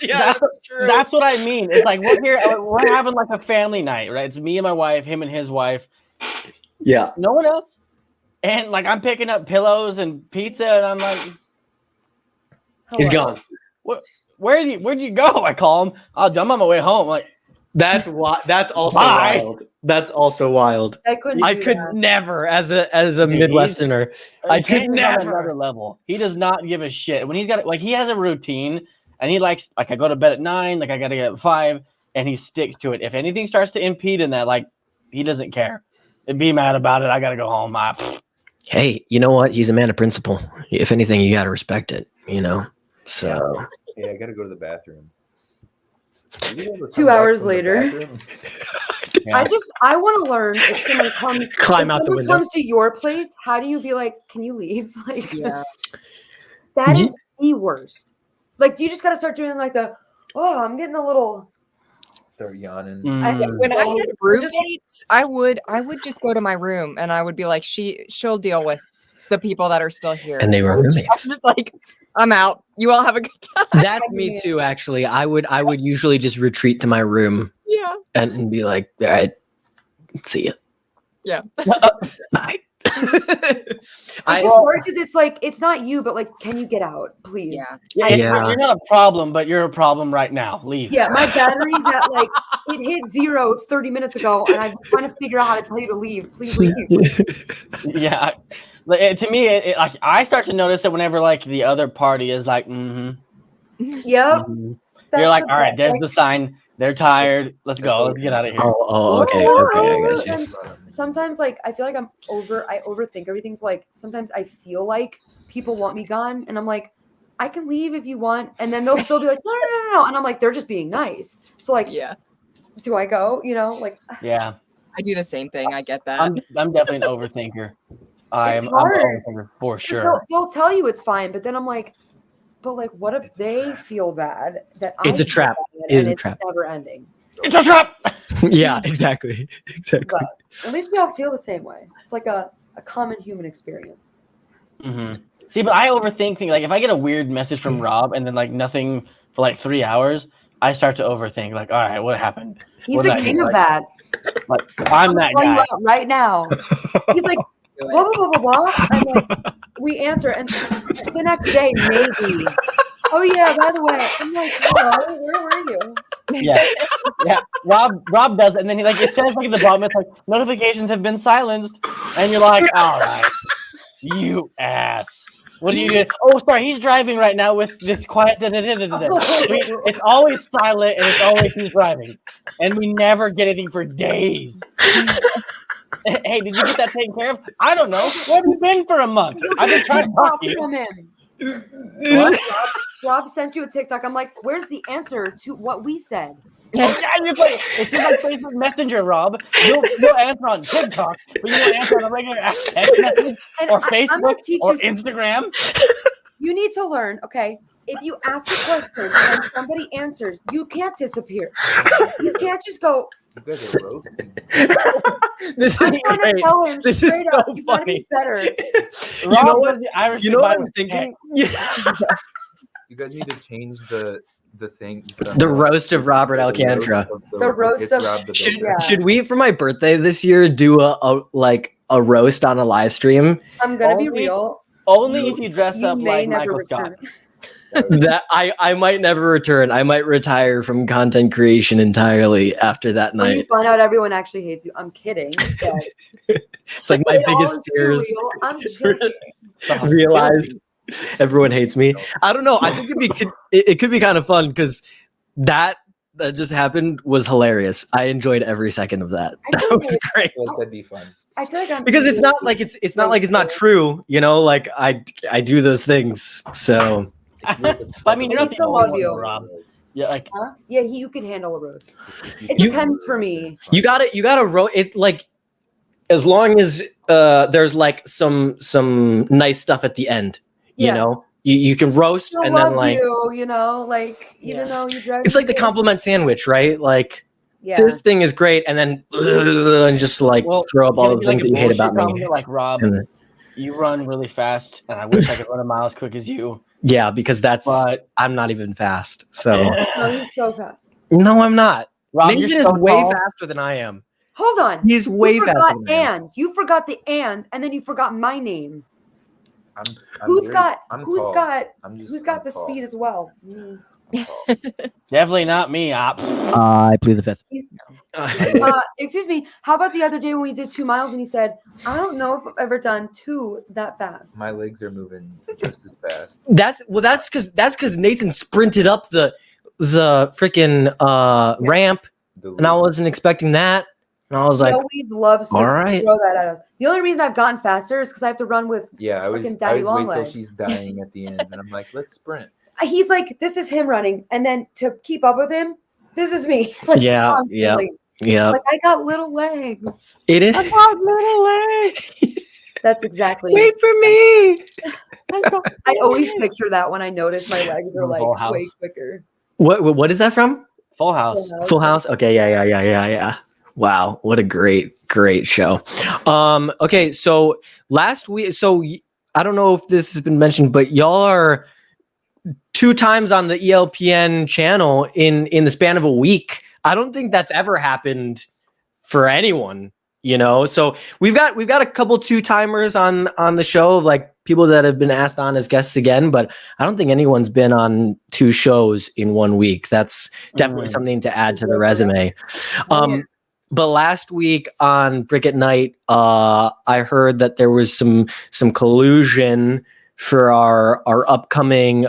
that's what I mean. It's like we're here. We're having like a family night, right? It's me and my wife, him and his wife. Yeah. No one else. And like I'm picking up pillows and pizza, and I'm like, He's Hello. gone. where'd you go? I call him. I'm on my way home. Like, That's That's also Bye. wild. That's also wild. I couldn't. I do could that. never, as a Dude, Midwesterner, I could Kent is on never. another level. He does not give a shit when he's got like he has a routine, and he likes like I go to bed at 9, like I gotta get up at 5, and he sticks to it. If anything starts to impede in that, like he doesn't care. And be mad about it. I gotta go home. Hey, you know what? He's a man of principle. If anything, you got to respect it, you know? So, Hey, I gotta go to the bathroom. Did you ever 2 come back hours from the later. bathroom? I want to learn if someone comes, Climb if out the someone window. comes to your place. How do you be like, can you leave? Like, Yeah. that Ye- is the worst. Like, you just got to start doing like the, oh, I'm getting a little. Start yawning. Mm. When I Well, had we're just- roommates, I would just go to my room and I would be like, she'll deal with the people that are still here. and they were I was roommates. just like, I'm out. You all have a good time. That's me too, actually. I would usually just retreat to my room Yeah. and be like, all right, see ya. Yeah. Bye. It's I, just hard because it's like, it's not you, but like, can you get out, please? Yeah. Yeah. You're not a problem, but you're a problem right now. Leave. Yeah, my battery's at like, it hit 0 30 minutes ago, and I'm trying to figure out how to tell you to leave. Please leave. Yeah. To me, like I start to notice it whenever like the other party is like, Yep. You're like, all right, there's the sign. They're tired. Let's go. Let's get out of here. oh, okay, Well, okay, I well, got you. and sometimes like I feel like I overthink everything. So like sometimes I feel like people want me gone, and I'm like, I can leave if you want, and then they'll still be like, no, and I'm like, they're just being nice. So like, Yeah. do I go? You know, like Yeah. I do the same thing. I get that. I'm definitely an overthinker. I'm an hard. overthinker for 'cause sure. they'll tell you it's fine, but then I'm like, but like, what if they feel bad that It's a feel trap. bad It is and a it's trap. never ending? It's a trap. Yeah, exactly. Exactly. But at least we all feel the same way. It's like a common human experience. See, but I overthink things. Like if I get a weird message from Rob and then like nothing for like 3 hours, I start to overthink. Like, all right, what happened? He's What the did I king do? of that. Like, I'm that Call you guy. out right now. He's like, Do it. blah, blah, blah, blah, blah. I'm like, we answer. And the next day, maybe. Oh, yeah, by the way. I'm like, hello, where were you? Yeah, yeah. Rob does it, and then he like it says like at the bottom, it's like notifications have been silenced, and you're like, all right, you ass. What do you do? Oh, sorry, he's driving right now with this quiet. It's always silent, and it's always he's driving, and we never get anything for days. Hey, did you get that taken care of? I don't know. Where have you been for a month? I've been trying to talk to you. From him. What? Rob sent you a TikTok. I'm like, where's the answer to what we said? It's just like Facebook Messenger, Rob. You'll answer on TikTok, but you won't answer on a regular text message And or I'm Facebook gonna teach or you something. Instagram. You need to learn, okay? If you ask a question and somebody answers, you can't disappear. You can't just go, You guys are roasting. This I'm is trying to great. tell him This is straight so up, you gotta funny. be better. You know what? The Irish You know what goodbye I'm was thinking? You guys need to change the thing. The roast of Robert Alcantara. The roast It's of- Rob the Should, Builder. Yeah. should we, for my birthday this year, do a roast on a live stream? I'm gonna be Only- real. Only if you dress You up may like never Michael Scott. return. That I might never return. I might retire from content creation entirely after that When you night. find out everyone actually hates you. I'm kidding. But It's like my it all biggest is fears real. I'm joking. realized everyone hates me. I don't know. I think it could be kind of fun because that just happened was hilarious. I enjoyed every second of that. I That feel was like- great. I feel like that'd be fun. I feel like I'm Because it's not like it's not like it's not true, you know, like I do those things. So But I mean, you're We not the still only love one, you. though, Rob. Yeah, like Huh? Yeah, you can handle a roast. It You- depends for me. You got to it like as long as there's like some nice stuff at the end. You Yeah. know, you can roast Still and love then like you know, like even Yeah. though you drive. it's me like the crazy. compliment sandwich, right? Like Yeah. this thing is great, and then and just like well, throw up all can it the be like things a that you hate bullshit about me. compliment, like Rob, And then- you run really fast, and I wish I could run a mile as quick as you. yeah, because But I'm not even fast. So No, he's so fast. no, I'm not. Rob, Nathan you're is so way tall. faster than I am. Hold on. He's way you faster forgot than I am. You forgot the and then you forgot my name. I'm Who's very- got I'm who's tall. got I'm just- who's got I'm the tall. speed as well? Me. I'm tall. Definitely not me. I plead the fifth. He's- excuse me. How about the other day when we did 2 miles and he said, "I don't know if I've ever done 2 that fast." My legs are moving just as fast. That's because Nathan sprinted up the freaking ramp, and I wasn't expecting that. And I was He like, always loves to all right. throw that at us. The only reason I've gotten faster is because I have to run with. Yeah, I always Frickin' daddy wait till longlegs. she's dying at the end, and I'm like, let's sprint. He's like, this is him running, and then to keep up with him, this is me. Like, Yeah, constantly. yeah, Like I got little legs. it is. got little legs. That's exactly. Wait for me. I always picture that when I notice my legs are From like Full House. way quicker. What is that from? Full House. Full House. Okay, yeah. Wow, what a great show. Okay, so last week, I don't know if this has been mentioned, but y'all are 2 times on the ELPN channel in the span of a week. I don't think that's ever happened for anyone, you know. So we've got a couple 2-timers on the show, like people that have been asked on as guests again, but I don't think anyone's been on 2 shows in 1 week. That's definitely something to add to the resume. But last week on Brick at Night, I heard that there was some collusion for our upcoming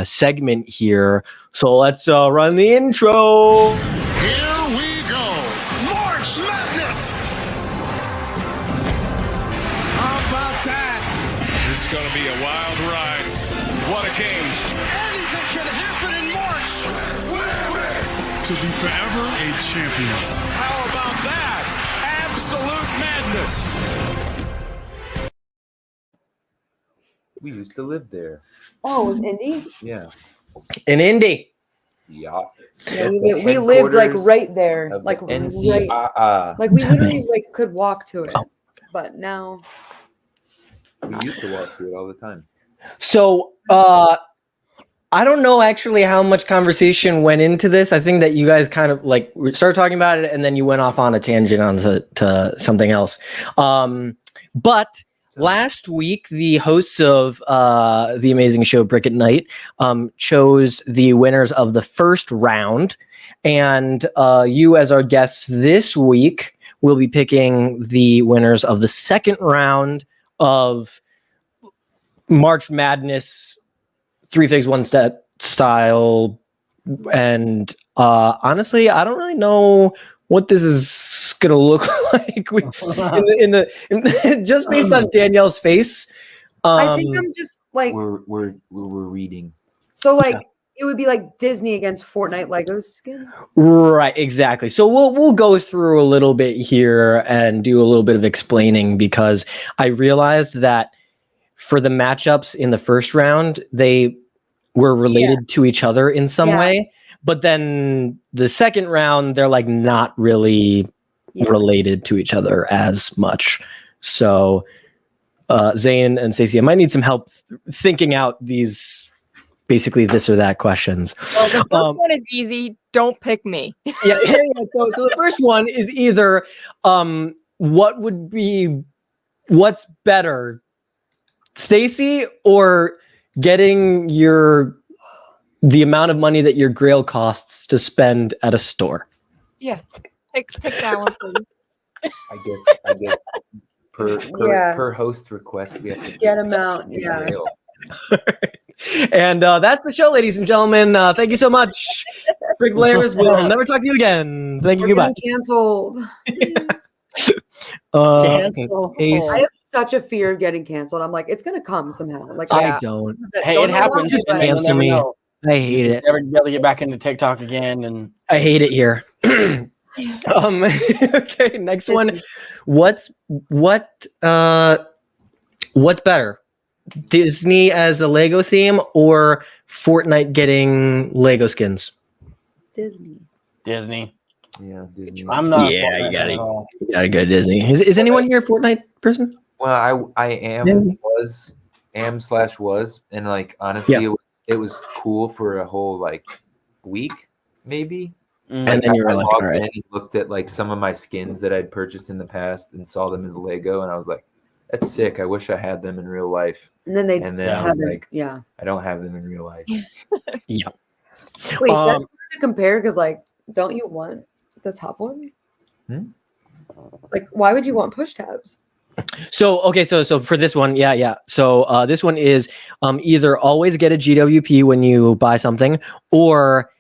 segment here. So let's run the intro. Here we go. March Madness. How about that? This is going to be a wild ride. What a game. Anything can happen in March. To be forever a champion. How about that? Absolute madness. We used to live there. Oh, with Indy? Yeah. In Indy. Yeah. Yeah, we lived like Headquarters right there, of like the right, NCAA. like we literally like could walk to it. But now, We used to walk through it all the time. So I don't know actually how much conversation went into this. I think that you guys kind of like started talking about it and then you went off on a tangent on to something else. But last week, the hosts of the amazing show Brick at Night chose the winners of the first round. And you, as our guests this week, will be picking the winners of the second round of March Madness 3 Figs 1 Step style. And honestly, I don't really know what this is gonna look like just based on Danielle's face. I think I'm just like We're reading. so like it would be like Disney against Fortnite Lego skins. Right, exactly. So we'll go through a little bit here and do a little bit of explaining because I realized that for the matchups in the first round, they were related to each other in some way. But then the second round, they're like not really related to each other as much. So Zane and Stacey, I might need some help thinking out these basically this or that questions. Well, the first one is easy. Don't pick me. Yeah. So the first one is either what's better, Stacey, or getting the amount of money that your Grail costs to spend at a store. Yeah, pick that one, please. I guess per host request we have to Get them out. Yeah. Real. And that's the show, ladies and gentlemen. Thank you so much. Brick Blairs, we'll never talk to you again. Thank you. We're Goodbye. getting canceled. Cancel. Ace. I have such a fear of getting canceled. I'm like, it's gonna come somehow. Like, Yeah. I don't. Hey, don't it know why, happens. but- And then you'll Cancel never me. know. I hate it. Never be able to get back into TikTok again. And I hate it here. Okay, next one. What's better? Disney as a Lego theme or Fortnite getting Lego skins? Disney. Disney. Yeah, Disney. I'm not. a Yeah, Fortnite you gotta- fan at all. You gotta go Disney. Is anyone here a Fortnite person? Well, I am Yeah. was, and like honestly, Yeah. it was cool for a whole like week, maybe. Mm. And then you were I like, logged all right. in and looked at like some of my skins that I'd purchased in the past and saw them as Lego, and I was like, "That's sick. I wish I had them in real life." And then they And then Yeah. I was haven't. like, Yeah. "I don't have them in real life." Yeah. Wait, Um, that's hard to compare because, like, don't you want the top one? Hmm? Like, why would you want push tabs? So okay, so for this one, yeah. So this one is either always get a GWP when you buy something, or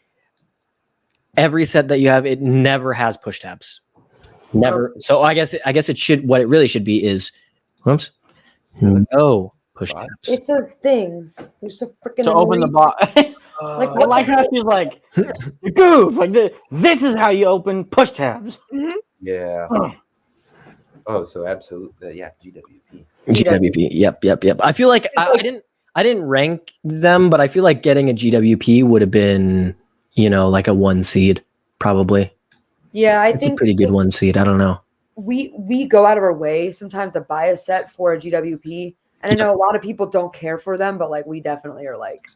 every set that you have, it never has push tabs. Never. So I guess it should. What it really should be is, whoops, no push Bot? tabs. It's those things. They're so freaking. To open the annoying. box. Like, I what like the how heck? she's like, goof. Like this is how you open push tabs. Yeah. Oh. Oh, so absolutely, yeah. GWP. GWP. Yep. I feel like It's I like- didn't rank them, but I feel like getting a GWP would have been, like a 1 seed probably. Yeah, I It's a think pretty good just- 1 seed. I don't know. we go out of our way sometimes to buy a set for a GWP, and I know a lot of people don't care for them, but like we definitely are like,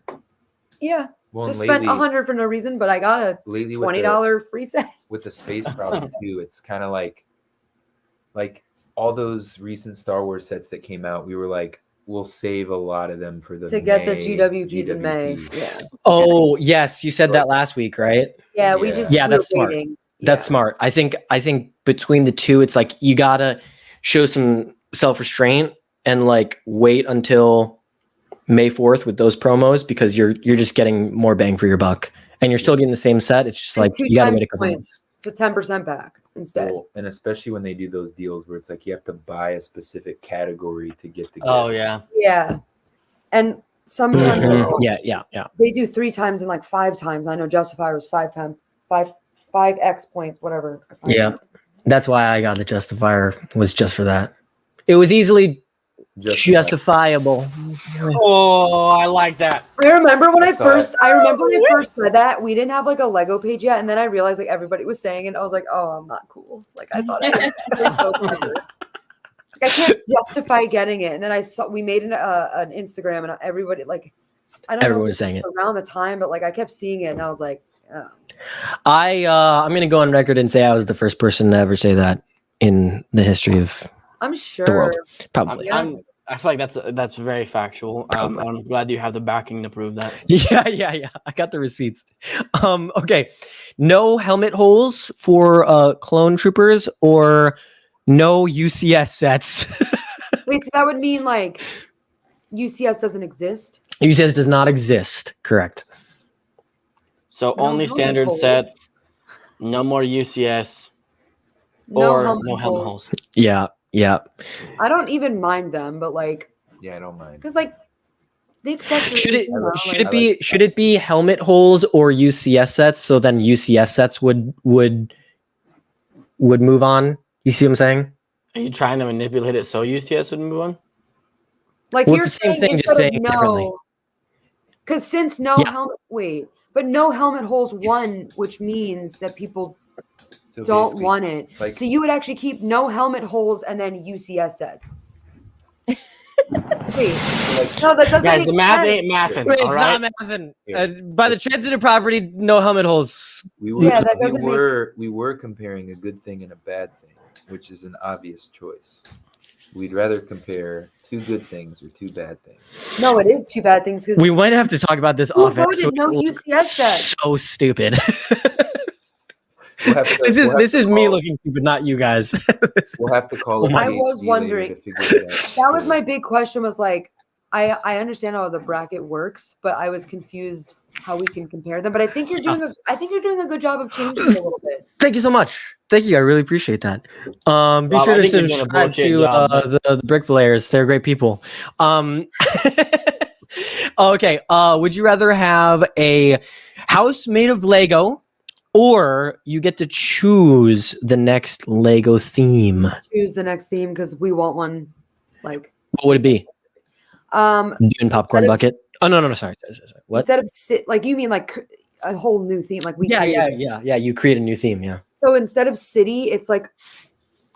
yeah, Well, just and spent lately, $100 for no reason, but I got a lately $20 free set. with the space problem too, it's kind of like all those recent Star Wars sets that came out. We were like, we'll save a lot of them for the To get the May GWPs in May. GWP. Yeah. Oh, yes, you said that last week, right? Yeah, we Yeah. just Yeah, we were that's smart. waiting. That's Yeah. smart. I think between the two, it's like you gotta show some self-restraint and like wait until May 4th with those promos, because you're just getting more bang for your buck and you're still getting the same set. It's just And like 2 you gotta times wait a couple months. points, so 10% back instead. Well, and especially when they do those deals where it's like you have to buy a specific category to get the Oh gift. yeah. Yeah, and sometimes Mhm. they'll- Yeah. they do 3 times and like 5 times. I know Justifier was 5x points, whatever. Yeah. That's why I got the Justifier, was just for that. It was easily justifiable. Oh, I like that. I remember when I I saw first read that we d't have like a Lego page yet, and then I realized like everybody was saying it. And I was like, oh, I'm not cool. Like I thought I was so clever. Like, I can't justify getting it. And then I saw we made an Instagram, and everybody like I don't Everyone know was saying it. around the time, but like I kept seeing it, and I was like, oh. I'm gonna go on record and say I was the first person to ever say that in the history of I'm world. sure. probably. I feel like that's very factual. I'm glad you have the backing to prove that. Yeah. I got the receipts. Okay. No helmet holes for clone troopers, or no UCS sets. Wait, so that would mean like UCS doesn't exist? UCS does not exist. Correct. So No only helmet standard holes. sets, no more UCS, No or helmet no helmet holes. holes. Yeah. I don't even mind them, but like, Yeah, I don't mind. because like the accessories. Should it you know, should like- it be helmet holes or UCS sets? So then UCS sets would move on. You see what I'm saying? Are you trying to manipulate it so UCS would move on? Like Well, you're it's the same saying thing, just instead of saying it differently. Because since no Yeah. helmet, but no helmet holes won, which means that people So don't basically, want it. like- So you would actually keep no helmet holes and then UCS sets. Wait, like, no, that doesn't Guys, make the math sense. ain't mathing. Wait, it's all right? not mathing. Yeah. By the transitive property, no helmet holes. we were, Yeah, that doesn't we were comparing a good thing and a bad thing, which is an obvious choice. We'd rather compare 2 good things or 2 bad things. No, it is 2 bad things because We might have to talk about this who off air. voted no UCS sets? So stupid. We'll have to- this we'll have is to me call- looking stupid, not you guys. We'll have to call a I PhD was later wondering- to figure it out. That was my big question. Was like, I understand how the bracket works, but I was confused how we can compare them. But I think you're doing a good job of changing it a little bit. Thank you so much. Thank you. I really appreciate that. Be Rob, sure I to think you're doing a subscribe bullshit to job, man. the Brick Players. They're great people. Okay. Would you rather have a house made of Lego, or you get to choose the next Lego theme? Choose the next theme because we want one. Like, What would it be? Dune popcorn instead of- bucket. Oh no. Sorry. What? Instead of like you mean like a whole new theme, like we Yeah. created. You create a new theme. Yeah. So instead of city, it's like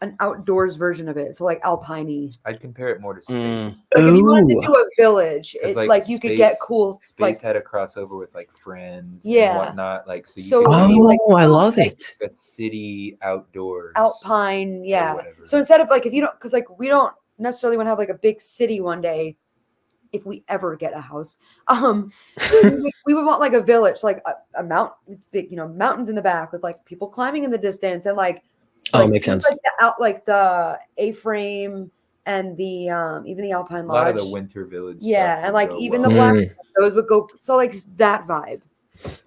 an outdoors version of it. So like alpine-y. I'd compare it more to space. Mm. Like if you wanted Ooh. to do a village, 'Cause, it, like, like you could get space- cool Space like had a crossover with like Friends Yeah. and whatnot. Like so you So could it'd be do like- I love it. a city outdoors. alpine, yeah. whatever. So instead of like if you don't, because like we don't necessarily want to have like a big city one day, if we ever get a house, we would want like a village, like a mountain, big, mountains in the back with like people climbing in the distance and like. Oh, makes things sense. Like the A-frame and the even the Alpine A lot Lodge. of the winter village. Yeah, stuff and would like go even well. the black Mm. those would go. So like that vibe.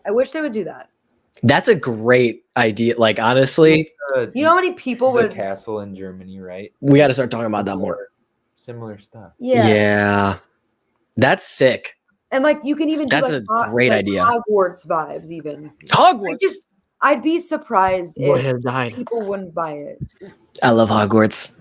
I wish they would do that. That's a great idea. Like honestly, You know how many people the would? castle in Germany, right? we got to start talking about that more. Similar stuff. Yeah. That's sick. And like you can even That's do a like, great like idea. Hogwarts vibes even. Hogwarts. I'd be surprised Boy if has died. people wouldn't buy it. I love Hogwarts.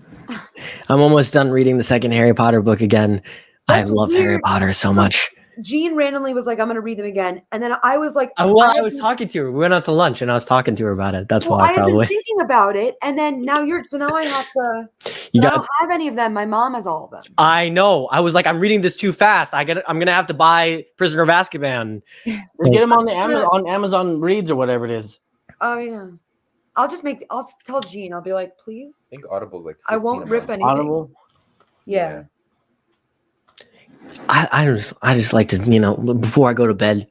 I'm almost done reading the second Harry Potter book again. That's I love Harry weird. Potter so much. Jean randomly was like, "I'm gonna read them again," and then I was like, I was talking to her. We went out to lunch, and I was talking to her about it. That's Well, why I have been probably thinking about it, and then now now I have to. you I got. don't have any of them. My mom has all of them. I know. I was like, I'm reading this too fast. I'm gonna have to buy Prisoner of Azkaban. Just get them on the Sure. on Amazon Reads or whatever it is. Oh yeah, I'll tell Jean. I'll be like, please. I think Audible's like. I won't 15 a rip month. anything. Audible. Yeah. I just like to before I go to bed,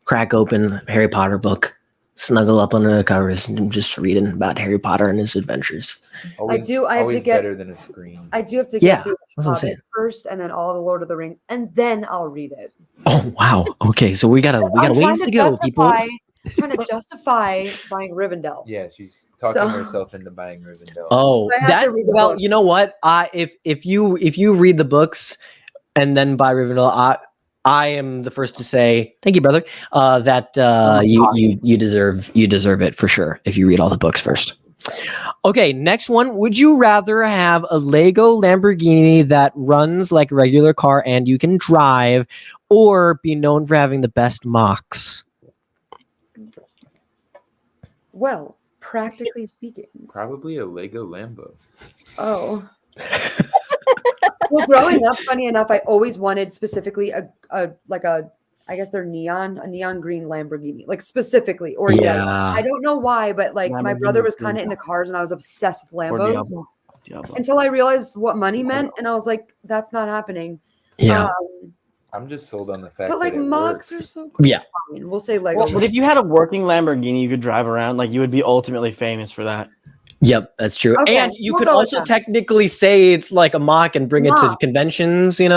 crack open a Harry Potter book, snuggle up under the covers, and just reading about Harry Potter and his adventures. Always, do- I have to always get- better than a screen. I do have to Yeah, get through that's what I'm Hobbit saying. first, and then all the Lord of the Rings, and then I'll read it. Oh wow. Okay, so we got I'm ways trying to go, people. Trying to justify buying Rivendell. Yeah, she's talking So- herself into buying Rivendell. Oh, I have to read the book. you know what? If you read the books and then buy Rivendell, I am the first to say thank you, brother. That you deserve it for sure if you read all the books first. Okay, next one. Would you rather have a Lego Lamborghini that runs like a regular car and you can drive, or be known for having the best mocks? Well, practically speaking. Probably a Lego Lambo. Oh. Well, growing up, funny enough, I always wanted specifically a I guess they're a neon green Lamborghini, like specifically, or Yeah. I don't know why, but like my Lamborghini brother was Green kind of into cars, and I was obsessed with Or Lambos Diablo. until I realized what money meant, and I was like, that's not happening. Yeah. I'm just sold on the fact But like that it mocks works. are so cool. Yeah. Fine. We'll say Lego. Well, but if you had a working Lamborghini you could drive around, like you would be ultimately famous for that. Yep, that's true. Okay, And you we'll could go with also that. technically say it's like a mock and bring it to Mock. conventions, so you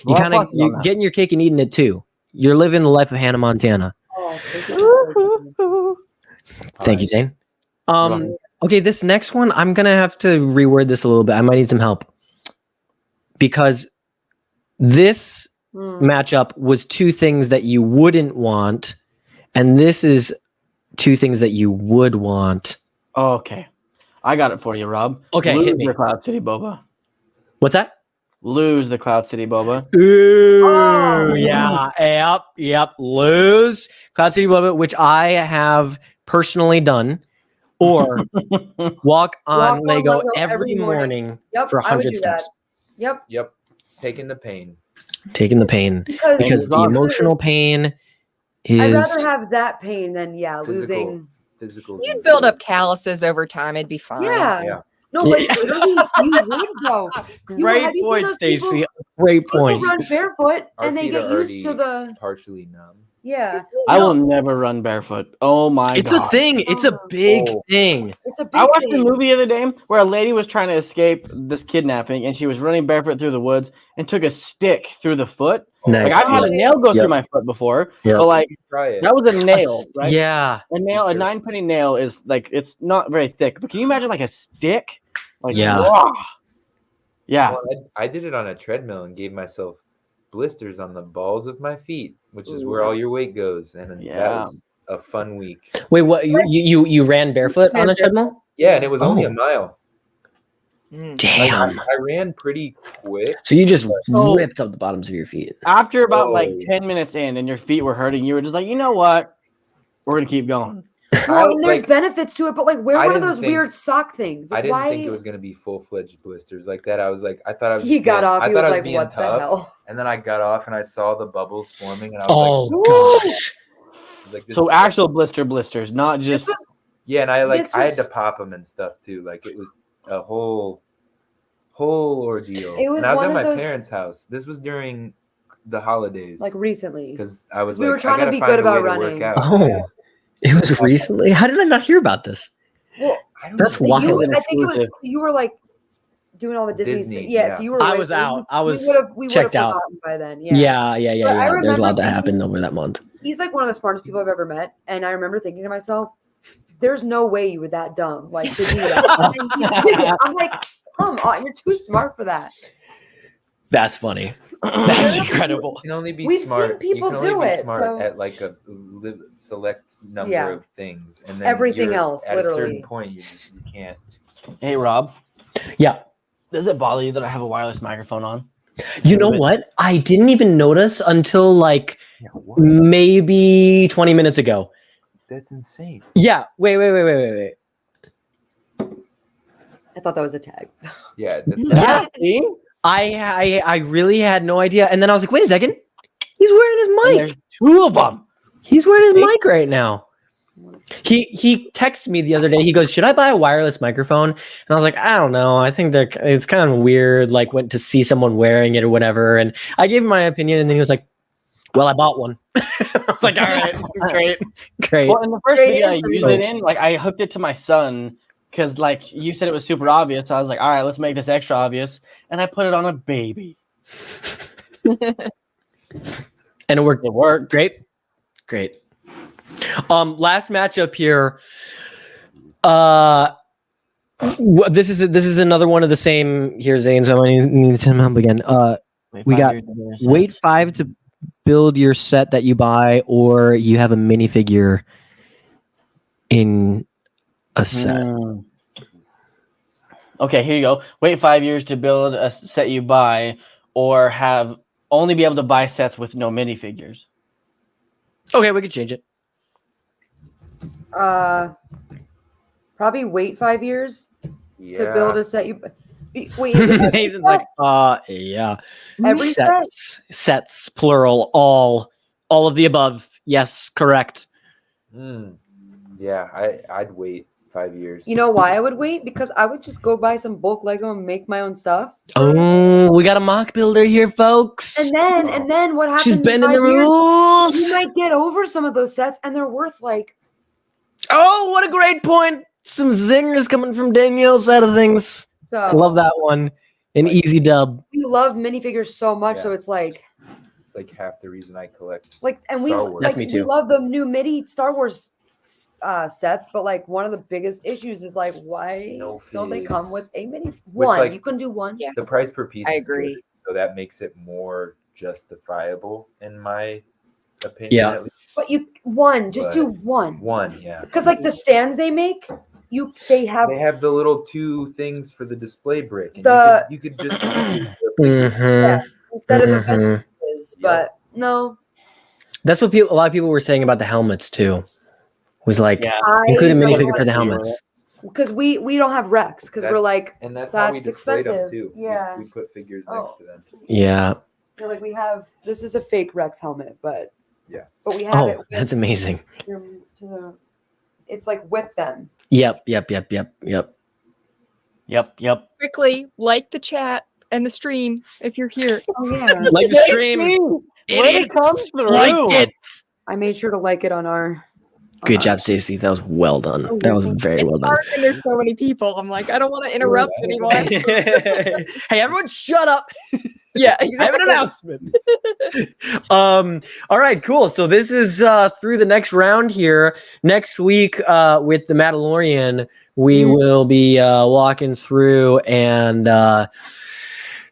Well, kind of fuck on you're that. getting your cake and eating it too. You're living the life of Hannah Montana. Oh, thank you. So Thank you, Zane. Right. Okay, this next one, I'm gonna have to reword this a little bit. I might need some help because this Hmm. matchup was two things that you wouldn't want, and this is two things that you would want. Okay. I got it for you, Rob. Okay, Lose hit me. the Cloud City Boba. What's that? Lose the Cloud City Boba. Ooh, Oh. yep. Lose Cloud City Boba, which I have personally done, or walk on on Lego Lego every every morning. morning Yep, for I would 100 do that. steps. Yep. Yep. Taking the pain. Taking the pain because the Amazon. emotional pain I'd is. rather have that pain than Physical. losing. Physical. You'd build up calluses over time. It'd be fine. Yeah. Yeah. No, like literally, you would go. Great have you seen point, those people- Stacy. Great People point. run barefoot Our and they feet get are used to already the. partially numb. Yeah. I will never run barefoot. Oh my It's god. a thing. It's a big Oh. thing. It's a big I watched thing. a movie the other day where a lady was trying to escape this kidnapping and she was running barefoot through the woods and took a stick through the foot. Nice. Like I've had a nail go Yep. through my foot before, Yep. but like Try it. that was a nail, right? Yeah. A nail, a Sure. 9-penny nail is like it's not very thick, but can you imagine like a stick? Like Yeah. raw. Yeah. Well, I did it on a treadmill and gave myself blisters on the balls of my feet, which is where all your weight goes. And Yeah. that was a fun week. Wait, what? You ran barefoot on a treadmill? Yeah, and it was only Oh. a mile. Mm. Like, Damn. I ran pretty quick. So you just So- ripped up the bottoms of your feet. After about like Oh. 10 minutes in and your feet were hurting, you were just like, you know what? We're gonna keep going. Well, and there's like, benefits to it, but like wear I one of didn't those think- weird sock things. I Like, didn't why? think it was gonna be full-fledged blisters like that. I was like, I thought I was. He just got being- off. I He thought was I like, being "What the tough, hell?" And then I got off and I saw the bubbles forming, and I was Oh gosh. like this So is- actual blisters, not This just was yeah, and I this I had was- to pop them and stuff too. Like it was a whole ordeal. It was and I was one at of my those- parents' house. This was during the holidays, like recently. because I was we like, were trying I to gotta be find good a way about to work running. out. Oh, it was recently. How did I not hear about this? Well, I don't That's know. wild. you, an I think it was exclusive. you were like doing all the Disney, Disney, stuff. Yeah, yeah. so you were. I away- was out. I was we would've checked out. forgotten by then. Yeah. Yeah. But I There's a remember lot that thinking- happened over that month. He's like one of the smartest people I've ever met, and I remember thinking to myself, "There's no way you were that dumb, like to do that." And he did it. I'm like, "Come on, you're too smart for that." That's funny. That's incredible. You can only be We've seen smart. people you can only do be it, smart so- at like a select number Yeah. of things, and then Everything you're- else, at a certain literally. point, you can't. Hey Rob, Yeah. does it bother you that I have a wireless microphone on? You know what? I didn't even notice until like Yeah, what? maybe 20 minutes ago. That's insane. Yeah. Wait. I thought that was a tag. Yeah, that's Yeah. See? I really had no idea. And then I was like, wait a second. He's wearing his And mic. there's two of them. He's wearing his See? mic right now. He texted me the other day. He goes, "Should I buy a wireless microphone?" And I was like, "I don't know. I think that it's kind of weird. Like, went to see someone wearing it or whatever." And I gave him my opinion, and then he was like, "Well, I bought one." I was like, "All right, great." Well, in the first Great video I answer, used bro. it in, like I hooked it to my son because like you said it was super obvious. So I was like, all right, let's make this extra obvious. And I put it on a baby. And it worked. It worked. Great. Last matchup here. This is another one of the same. Here, Zane. So I need to help again. We got wait 5 to build your set that you buy, or you have a minifigure in a set. Mm. Okay, here you go. Wait 5 years to build a set you buy, or have only be able to buy sets with no minifigures. Okay, we could change it. Probably wait 5 years yeah. to build a set. Wait, is it every Nathan's set? like, yeah. Every set? Sets, plural, all of the above. Yes, correct. Yeah, I'd wait 5 years. You know why I would wait? Because I would just go buy some bulk Lego and make my own stuff. Oh, we got a mock builder here, folks. And then what happens? She's in bending 5 the years? rules. You might get over some of those sets, and they're worth like. Oh, what a great point. Some zingers coming from Danielle's side of things. I So love that one. An easy dub. we love minifigures so much, so Yeah. it's like, It's like half the reason I collect. and we Star Wars. That's like, me we too. love the new MIDI Star Wars sets, but like one of the biggest issues is like, why No don't they come figs. with a mini Which, one? like, You couldn't do one. Yeah. The price per piece. I is good, agree. so that makes it more justifiable in my opinion. Yeah. At least But just do one. one, yeah. Because like the stands they make, they have They have the little two things for the display brick. And The- you could just Mm-hmm. instead of the Mhm. benches, but no. That's what a lot of people were saying about the helmets too. Was like Yeah. include a don't minifigure want for the to, helmets. because we don't have Rex because we're That's- like and that's how we that's displayed them expensive. too. Yeah. We put figures Oh. next to them. Yeah. we're like we have this is a fake Rex helmet, but Yeah. but we have it Oh, with that's amazing. it's like with them. Yep. Yep. Quickly, like the chat and the stream if you're here. Oh yeah. Like the stream. When it comes through. Like it. I made sure to like it on our. Good job, Stacey. That was well done. That was very It's well done. hard when there's so many people. I'm like, I don't want to interrupt anyone. Hey, everyone, shut up. Yeah, I have an exactly. announcement. All right, cool. So this is through the next round here. Next week, with the Mandalorian, we will be walking through and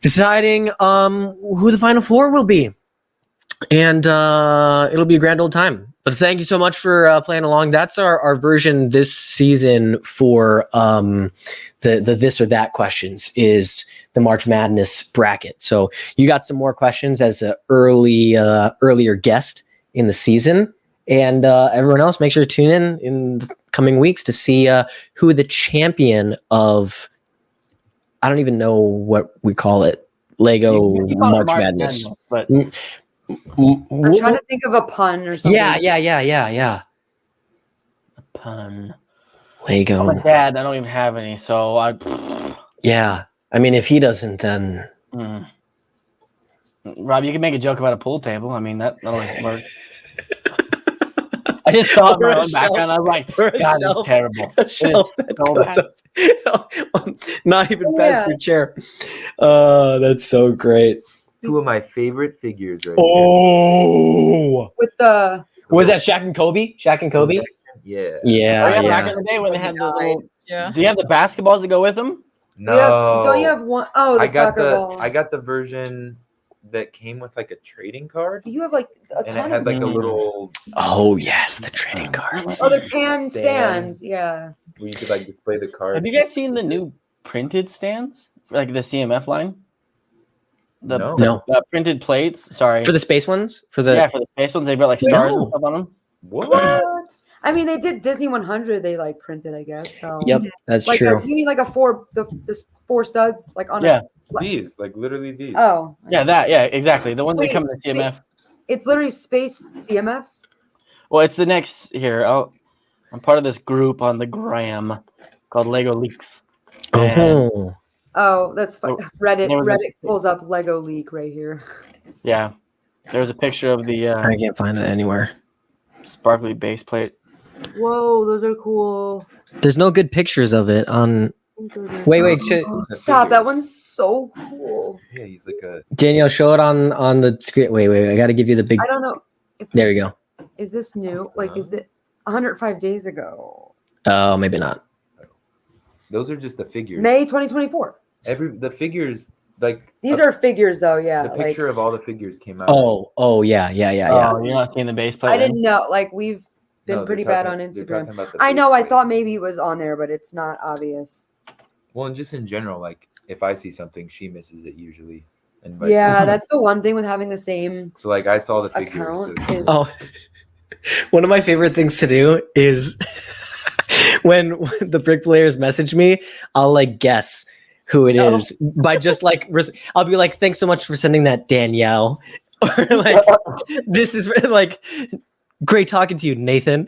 deciding who the final four will be. And it'll be a grand old time. But thank you so much for playing along. That's our version this season for the this or that questions is the March Madness bracket. So you got some more questions as an earlier guest in the season. And everyone else, make sure to tune in the coming weeks to see who the champion of, I don't even know what we call it, Lego You call it March Madness. but I'm trying to think of a pun or something. Yeah. pun. Lego. Oh, my dad, I don't even have any, so I. Yeah. I mean, if he doesn't, then Rob, you can make a joke about a pool table. I mean, that always works. I just saw it in my Or a own background. I was like, Or a God, shelf. it's terrible. A It is shelf so that bad. goes up. Not even Oh, past yeah. your chair. Oh, that's so great. Two of my favorite figures right Oh, With the was that Shaq and Kobe? Shaq and Kobe? here. Yeah. Oh, yeah, Yeah, back yeah. in the day when they had the little. Yeah. Do you have the basketballs to go with them? No. don't you have one oh the I got soccer the ball. I got the version that came with like a trading card, You have like a and it ton had of like a Mm. little Oh yes, the trading cards. oh the can stand. stands, yeah. where you could like display the card. Have you guys seen the new printed stands? Like the CMF line? No. No, Printed plates. Sorry. for the space ones. For the yeah, for the space ones, they've got like stars and No. stuff on them. What? I mean they did Disney 100 they like printed, I guess. So Yep, that's like true. you mean like a the 4 studs like on Yeah. These, like literally these. Oh. Yeah, yeah, exactly. The ones Wait, that come in the wait. CMF. It's literally space CMFs. Well, it's the next here. I'm part of this group on the gram called Lego Leaks. Oh, Oh, that's fun. Oh, Reddit there was a- Reddit pulls up Lego leak right here. Yeah. There's a picture of the I can't find it anywhere. sparkly base plate. Whoa, those are cool. There's no good pictures of it on. I think those are Wait, cool. should, Stop, that figures. one's so cool. Yeah, he's like a. Danielle, show it on the screen. Wait, I got to give you the big. I don't know. If There this you go. Is this new? Like, is it 105 days ago? Oh, maybe not. Those are just the figures. May 2024. The figures, like These are figures, though. Yeah. the Like, picture of all the figures came out. Oh, yeah. Oh, you're not seeing the base plate? I then? didn't know. Like, we've been No, they're pretty bad talking- on they're Instagram. talking about the I know. base I plate. thought maybe it was on there, but it's not obvious. Well, and just in general, like if I see something, she misses it usually, and vice Yeah, versa. that's the one thing with having the same So like I saw the figures. account. so- Is, Oh, one of my favorite things to do is when the bricklayers message me, I'll like guess who it is by just like I'll be like, "Thanks so much for sending that, Danielle," or like, "This is like great talking to you, Nathan."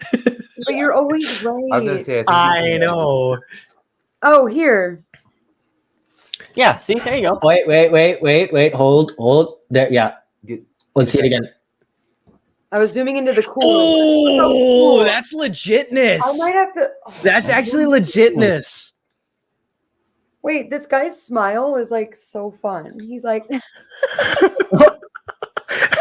but you're always right. I was gonna say. I think know. Oh, here. Yeah, see, there you go. Wait. Hold. There, yeah. Get- Let's see it again. I was zooming into the cool. Oh, cool. that's legitness. I might have to. oh, That's actually legitness. Wait, this guy's smile is like so fun. He's like, A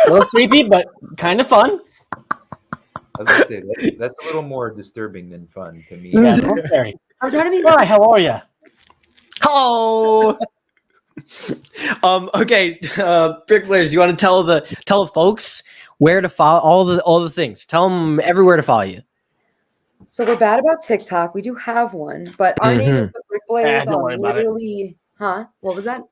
little creepy, but kind of fun. I was gonna say that's a little more disturbing than fun to me. Yeah, don't scary. I'm trying to be. Hi, how are you? Oh. Okay, bricklayers, you want to tell the folks where to follow all the things. Tell them everywhere to follow you. So we're bad about TikTok. We do have one, but our name is the Bricklayers don't worry on about it. literally. Huh? What was that?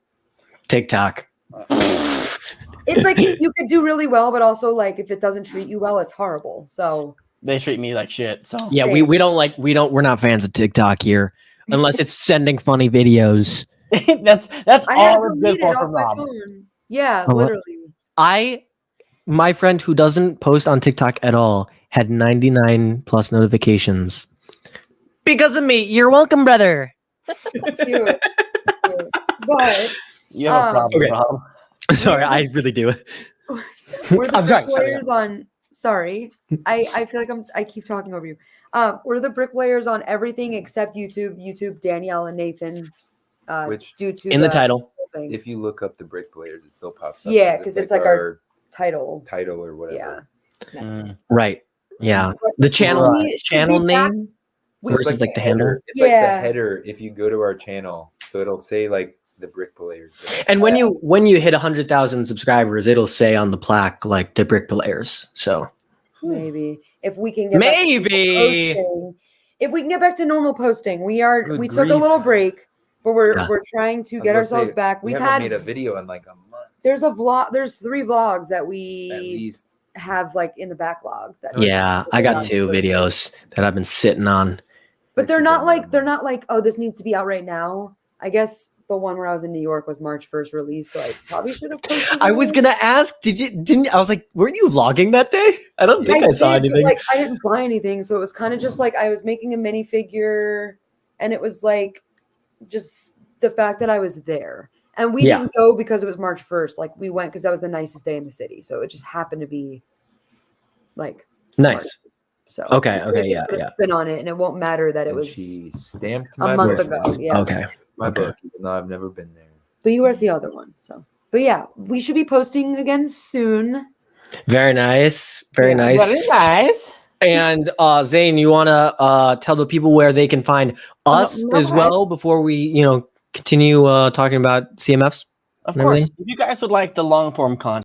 TikTok. It's like you could do really well, but also like if it doesn't treat you well, it's horrible. So They treat me like shit. So Yeah, we're not fans of TikTok here unless it's sending funny videos. that's I had all to it's good delete it for off from my Rob. phone. Yeah, Oh, what? literally. My friend who doesn't post on TikTok at all had 99 plus notifications. Because of me. You're welcome, brother. Cute. Cute. But You have a problem, Okay. Rob. Sorry, I really do. we're the I'm sorry. Bricklayers on Sorry. I feel like I keep talking over you. We're the bricklayers on everything except YouTube, Danielle and Nathan. Which due to In the title. thing. if you look up the Bricklayers, it still pops up. Yeah, because it's like our title. title or whatever. Yeah. Mm. Right. Yeah. But The channel we should channel be back- name we- It's versus like the header. handle. It's like Yeah. the header if you go to our channel. So it'll say like the Bricklayers. And when you hit 100,000 subscribers, it'll say on the plaque like the Bricklayers. So maybe if we can get back to maybe. posting, if we can get back to normal posting, we took a grief. little break, but we're Yeah. trying to I was get gonna ourselves say, back. we We've haven't had made a video in like a month there's 3 vlogs that at we least. have like in the backlog. That Yeah, I got 2 videos that I've been sitting on. but they're Actually, not don't like know. they're not like, oh, this needs to be out right now. I guess the one where I was in New York was March 1st release, so I probably should have posted. I was it. gonna ask, I was like, weren't you vlogging that day? I don't think I saw did, but, anything. like I didn't buy anything, so it was kind of just like I was making a minifigure, and it was like just the fact that I was there. And we Yeah. didn't go because it was March 1st. Like we went because that was the nicest day in the city. So it just happened to be like Nice. so. Okay, I feel okay, like yeah, put a yeah. Spin on it, and it won't matter that it And was she stamped a my month book. ago. Yeah. Okay. My Okay. book, even though I've never been there. But you were at the other one. So but yeah, we should be posting again soon. Very nice. Very Yeah, nice. Very nice. And Zane, you wanna tell the people where they can find us as okay. well before we, continue talking about CMFs? Of And course. everything? If you guys would like the long form content,